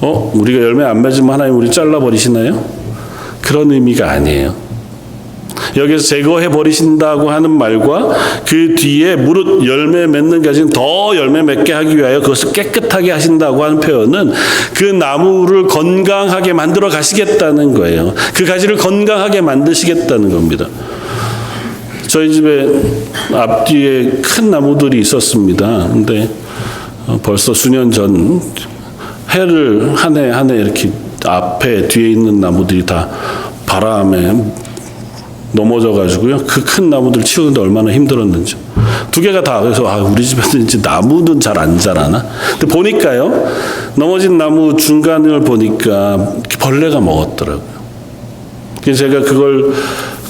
거예요. 우리가 열매 안 맺으면 하나님 우리 잘라버리시나요? 그런 의미가 아니에요. 여기서 제거해 버리신다고 하는 말과 그 뒤에 무릇 열매 맺는 가지는 더 열매 맺게 하기 위하여 그것을 깨끗하게 하신다고 하는 표현은 그 나무를 건강하게 만들어 가시겠다는 거예요. 그 가지를 건강하게 만드시겠다는 겁니다. 저희 집에 앞뒤에 큰 나무들이 있었습니다. 근데 벌써 수년 전 해를 한 해 이렇게 앞에 뒤에 있는 나무들이 다 바람에 넘어져 가지고요. 그 큰 나무들 치우는데 얼마나 힘들었는지. 두 개가 다 그래서 우리 집에는 이제 나무는 잘 안 자라나. 근데 보니까요. 넘어진 나무 중간을 보니까 벌레가 먹었더라고요. 그래서 제가 그걸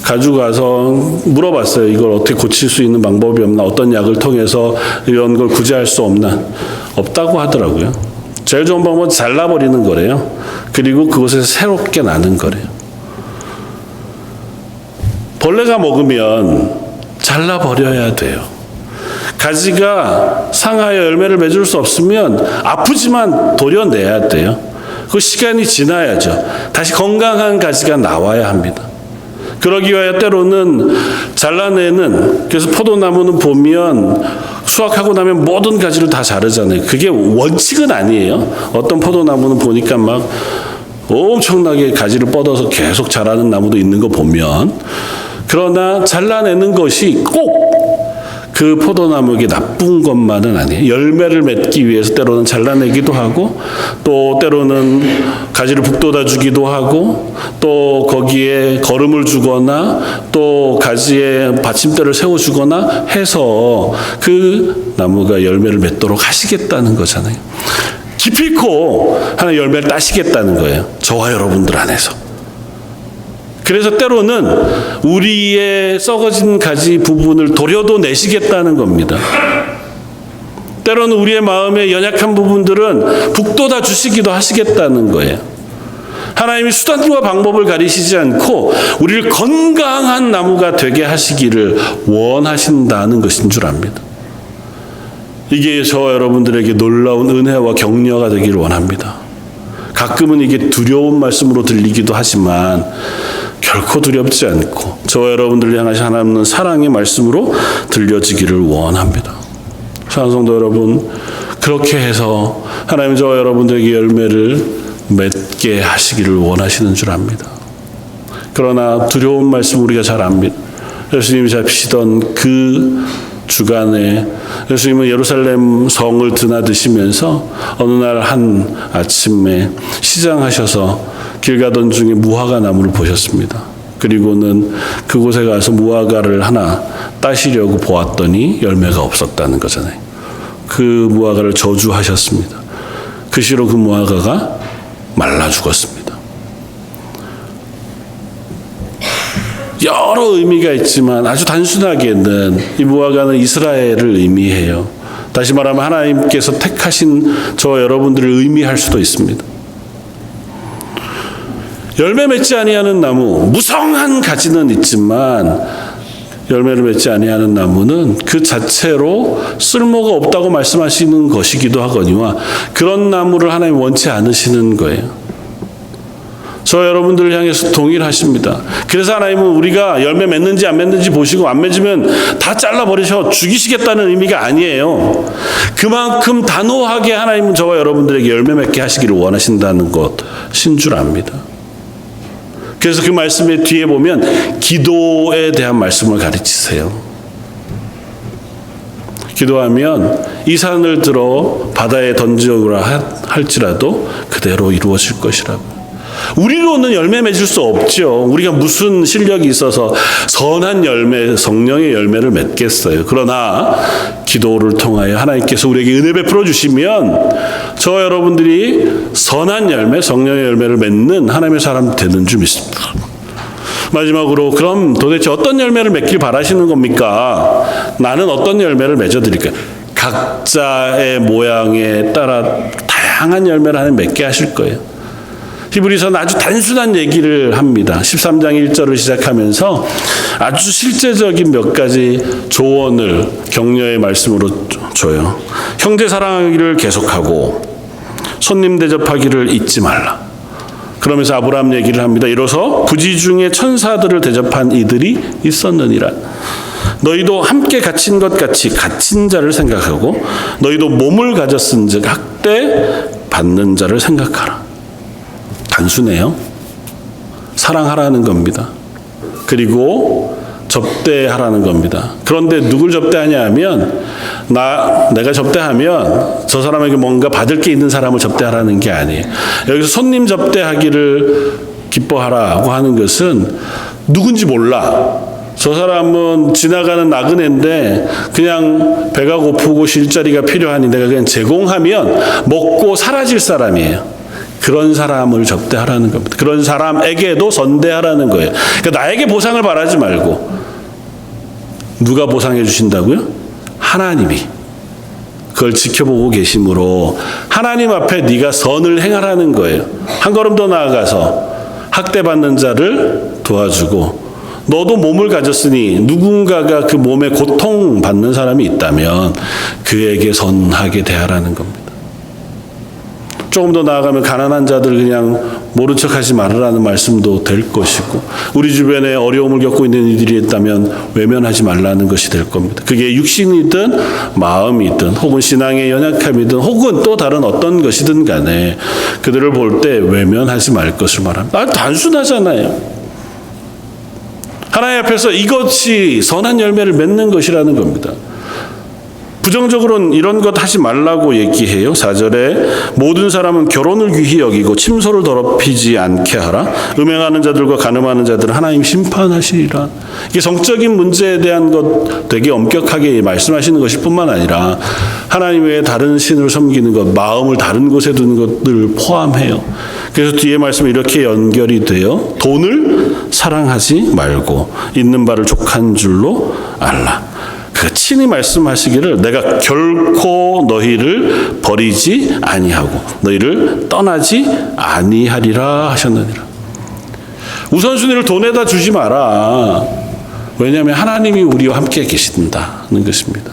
가지고 가서 물어봤어요. 이걸 어떻게 고칠 수 있는 방법이 없나? 어떤 약을 통해서 이런 걸 구제할 수 없나? 없다고 하더라고요. 제일 좋은 방법은 잘라버리는 거래요. 그리고 그곳에서 새롭게 나는 거래요. 벌레가 먹으면 잘라버려야 돼요. 가지가 상하여 열매를 맺을 수 없으면 아프지만 도려내야 돼요. 그 시간이 지나야죠. 다시 건강한 가지가 나와야 합니다. 그러기 위하여 때로는 잘라내는, 그래서 포도나무는 보면 수확하고 나면 모든 가지를 다 자르잖아요. 그게 원칙은 아니에요. 어떤 포도나무는 보니까 막 엄청나게 가지를 뻗어서 계속 자라는 나무도 있는 거 보면, 그러나 잘라내는 것이 꼭 그 포도나무에게 나쁜 것만은 아니에요. 열매를 맺기 위해서 때로는 잘라내기도 하고, 또 때로는 가지를 북돋아 주기도 하고, 또 거기에 거름을 주거나 또 가지에 받침대를 세워주거나 해서 그 나무가 열매를 맺도록 하시겠다는 거잖아요. 기필코 하나 열매를 따시겠다는 거예요. 저와 여러분들 안에서. 그래서 때로는 우리의 썩어진 가지 부분을 도려도 내시겠다는 겁니다. 때로는 우리의 마음의 연약한 부분들은 북돋아 주시기도 하시겠다는 거예요. 하나님이 수단과 방법을 가리시지 않고 우리를 건강한 나무가 되게 하시기를 원하신다는 것인 줄 압니다. 이게 저와 여러분들에게 놀라운 은혜와 격려가 되기를 원합니다. 가끔은 이게 두려운 말씀으로 들리기도 하지만 결코 두렵지 않고 저와 여러분들을 향하신 하나님은 사랑의 말씀으로 들려지기를 원합니다. 사랑하는 성도 여러분, 그렇게 해서 하나님 저와 여러분들에게 열매를 맺게 하시기를 원하시는 줄 압니다. 그러나 두려운 말씀 우리가 잘 압니다. 예수님이 잡히시던 그 주간에 예수님은 예루살렘 성을 드나드시면서 어느 날 한 아침에 시장하셔서 길 가던 중에 무화과 나무를 보셨습니다. 그리고는 그곳에 가서 무화과를 하나 따시려고 보았더니 열매가 없었다는 거잖아요. 그 무화과를 저주하셨습니다. 그 시로 그 무화과가 말라 죽었습니다. 여러 의미가 있지만 아주 단순하게는 이 무화과는 이스라엘을 의미해요. 다시 말하면 하나님께서 택하신 저와 여러분들을 의미할 수도 있습니다. 열매 맺지 아니하는 나무, 무성한 가지는 있지만 열매를 맺지 아니하는 나무는 그 자체로 쓸모가 없다고 말씀하시는 것이기도 하거니와 그런 나무를 하나님 원치 않으시는 거예요. 저 여러분들을 향해서 동일하십니다. 그래서 하나님은 우리가 열매 맺는지 안 맺는지 보시고 안 맺으면 다 잘라버리셔 죽이시겠다는 의미가 아니에요. 그만큼 단호하게 하나님은 저와 여러분들에게 열매 맺게 하시기를 원하신다는 것인 줄 압니다. 그래서 그 말씀의 뒤에 보면 기도에 대한 말씀을 가르치세요. 기도하면 이 산을 들어 바다에 던지오라 할지라도 그대로 이루어질 것이라고. 우리로는 열매 맺을 수 없죠. 우리가 무슨 실력이 있어서 선한 열매, 성령의 열매를 맺겠어요. 그러나 기도를 통하여 하나님께서 우리에게 은혜 베풀어 주시면 저와 여러분들이 선한 열매, 성령의 열매를 맺는 하나님의 사람 되는 줄 믿습니다. 마지막으로 그럼 도대체 어떤 열매를 맺길 바라시는 겁니까? 나는 어떤 열매를 맺어드릴까요? 각자의 모양에 따라 다양한 열매를 하나님 맺게 하실 거예요. 히브리서는 아주 단순한 얘기를 합니다. 13장 1절을 시작하면서 아주 실제적인 몇 가지 조언을 격려의 말씀으로 줘요. 형제 사랑하기를 계속하고 손님 대접하기를 잊지 말라. 그러면서 아브라함 얘기를 합니다. 이로써 부지 중에 천사들을 대접한 이들이 있었느니라. 너희도 함께 갇힌 것 같이 갇힌 자를 생각하고 너희도 몸을 가졌은즉 학대 받는 자를 생각하라. 단순해요. 사랑하라는 겁니다. 그리고 접대하라는 겁니다. 그런데 누굴 접대하냐 하면 내가 접대하면 저 사람에게 뭔가 받을 게 있는 사람을 접대하라는 게 아니에요. 여기서 손님 접대하기를 기뻐하라고 하는 것은 누군지 몰라. 저 사람은 지나가는 나그네인데 그냥 배가 고프고 쉴 자리가 필요하니 내가 그냥 제공하면 먹고 사라질 사람이에요. 그런 사람을 접대하라는 겁니다. 그런 사람에게도 선대하라는 거예요. 그러니까 나에게 보상을 바라지 말고 누가 보상해 주신다고요? 하나님이 그걸 지켜보고 계심으로 하나님 앞에 네가 선을 행하라는 거예요. 한 걸음 더 나아가서 학대받는 자를 도와주고 너도 몸을 가졌으니 누군가가 그 몸에 고통받는 사람이 있다면 그에게 선하게 대하라는 겁니다. 조금 더 나아가면 가난한 자들 그냥 모른 척하지 말으라는 말씀도 될 것이고 우리 주변에 어려움을 겪고 있는 이들이 있다면 외면하지 말라는 것이 될 겁니다. 그게 육신이든 마음이든 혹은 신앙의 연약함이든 혹은 또 다른 어떤 것이든 간에 그들을 볼 때 외면하지 말 것을 말합니다. 단순하잖아요. 하나님 앞에서 이것이 선한 열매를 맺는 것이라는 겁니다. 부정적으로는 이런 것 하지 말라고 얘기해요. 4절에 모든 사람은 결혼을 귀히 여기고 침소를 더럽히지 않게 하라. 음행하는 자들과 간음하는 자들은 하나님 심판하시리라. 이게 성적인 문제에 대한 것 되게 엄격하게 말씀하시는 것일 뿐만 아니라 하나님 외에 다른 신을 섬기는 것, 마음을 다른 곳에 두는 것들을 포함해요. 그래서 뒤에 말씀이 이렇게 연결이 돼요. 돈을 사랑하지 말고 있는 바를 족한 줄로 알라. 그 친히 말씀하시기를 내가 결코 너희를 버리지 아니하고 너희를 떠나지 아니하리라 하셨느니라. 우선순위를 돈에다 주지 마라. 왜냐하면 하나님이 우리와 함께 계신다는 것입니다.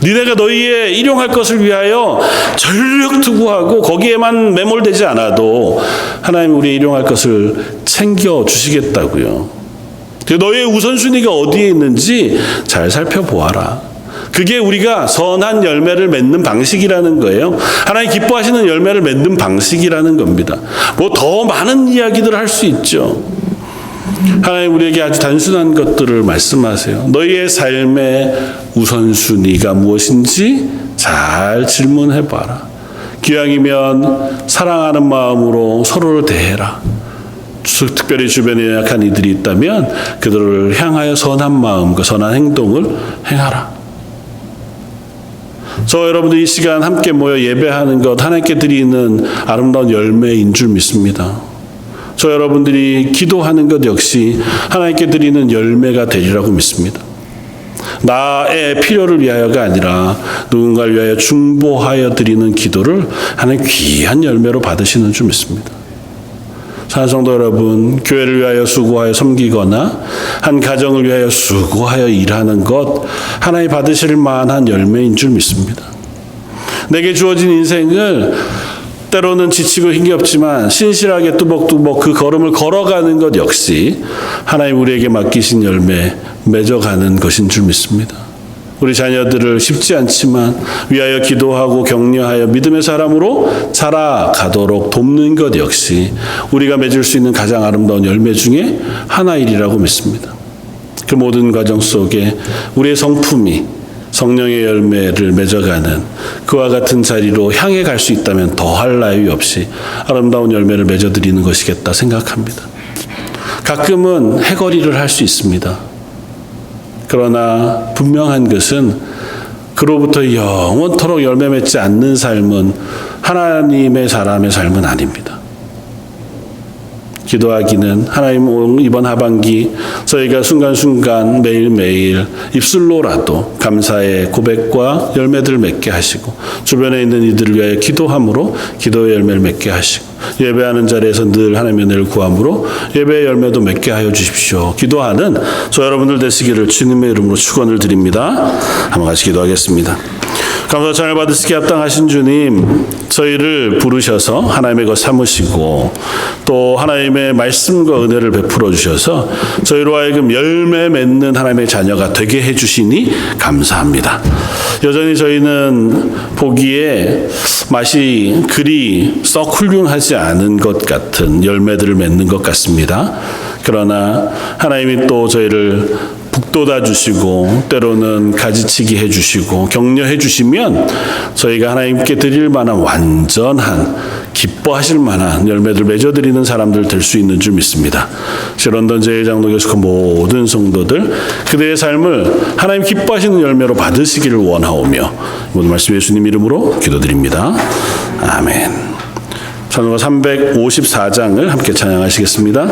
니네가 너희의 일용할 것을 위하여 전력 투구하고 거기에만 매몰되지 않아도 하나님이 우리의 일용할 것을 챙겨 주시겠다고요. 너의 우선순위가 어디에 있는지 잘 살펴보아라. 그게 우리가 선한 열매를 맺는 방식이라는 거예요. 하나님 기뻐하시는 열매를 맺는 방식이라는 겁니다. 뭐 더 많은 이야기들을 할 수 있죠. 하나님 우리에게 아주 단순한 것들을 말씀하세요. 너희의 삶의 우선순위가 무엇인지 잘 질문해봐라. 기왕이면 사랑하는 마음으로 서로를 대해라. 특별히 주변에 약한 이들이 있다면 그들을 향하여 선한 마음과 선한 행동을 행하라. 저 여러분들 이 시간 함께 모여 예배하는 것 하나님께 드리는 아름다운 열매인 줄 믿습니다. 저 여러분들이 기도하는 것 역시 하나님께 드리는 열매가 되리라고 믿습니다. 나의 필요를 위하여가 아니라 누군가를 위하여 중보하여 드리는 기도를 하나님 귀한 열매로 받으시는 줄 믿습니다. 사랑하는 성도 여러분, 교회를 위하여 수고하여 섬기거나 한 가정을 위하여 수고하여 일하는 것 하나님 받으실 만한 열매인 줄 믿습니다. 내게 주어진 인생을 때로는 지치고 힘겹지만 신실하게 뚜벅뚜벅 그 걸음을 걸어가는 것 역시 하나님 우리에게 맡기신 열매 맺어가는 것인 줄 믿습니다. 우리 자녀들을 쉽지 않지만 위하여 기도하고 격려하여 믿음의 사람으로 자라가도록 돕는 것 역시 우리가 맺을 수 있는 가장 아름다운 열매 중에 하나이라고 믿습니다. 그 모든 과정 속에 우리의 성품이 성령의 열매를 맺어가는 그와 같은 자리로 향해 갈 수 있다면 더할 나위 없이 아름다운 열매를 맺어드리는 것이겠다 생각합니다. 가끔은 해거리를 할 수 있습니다. 그러나 분명한 것은 그로부터 영원토록 열매 맺지 않는 삶은 하나님의 사람의 삶은 아닙니다. 기도하기는 하나님 이번 하반기 저희가 순간순간 매일매일 입술로라도 감사의 고백과 열매들을 맺게 하시고 주변에 있는 이들을 위하여 기도함으로 기도의 열매를 맺게 하시고 예배하는 자리에서 늘 하나님의 은혜를 구함으로 예배의 열매도 맺게 하여 주십시오. 기도하는 저 여러분들 되시기를 주님의 이름으로 축원을 드립니다. 한번 같이 기도하겠습니다. 감사 찬양을 받으시기에 합당하신 주님, 저희를 부르셔서 하나님의 것 삼으시고 또 하나님의 말씀과 은혜를 베풀어 주셔서 저희로 하여금 열매 맺는 하나님의 자녀가 되게 해주시니 감사합니다. 여전히 저희는 보기에 맛이 그리 썩 훌륭하지 않은 것 같은 열매들을 맺는 것 같습니다. 그러나 하나님이 또 저희를 북돋아 주시고 때로는 가지치기 해주시고 격려해 주시면 저희가 하나님께 드릴 만한 완전한 기뻐하실 만한 열매를 맺어드리는 사람들 될 수 있는 줄 믿습니다. 런던 제1장로교회 모든 성도들 그들의 삶을 하나님 기뻐하시는 열매로 받으시기를 원하오며 모든 말씀 예수님 이름으로 기도드립니다. 아멘. 찬송가 354장을 함께 찬양하시겠습니다.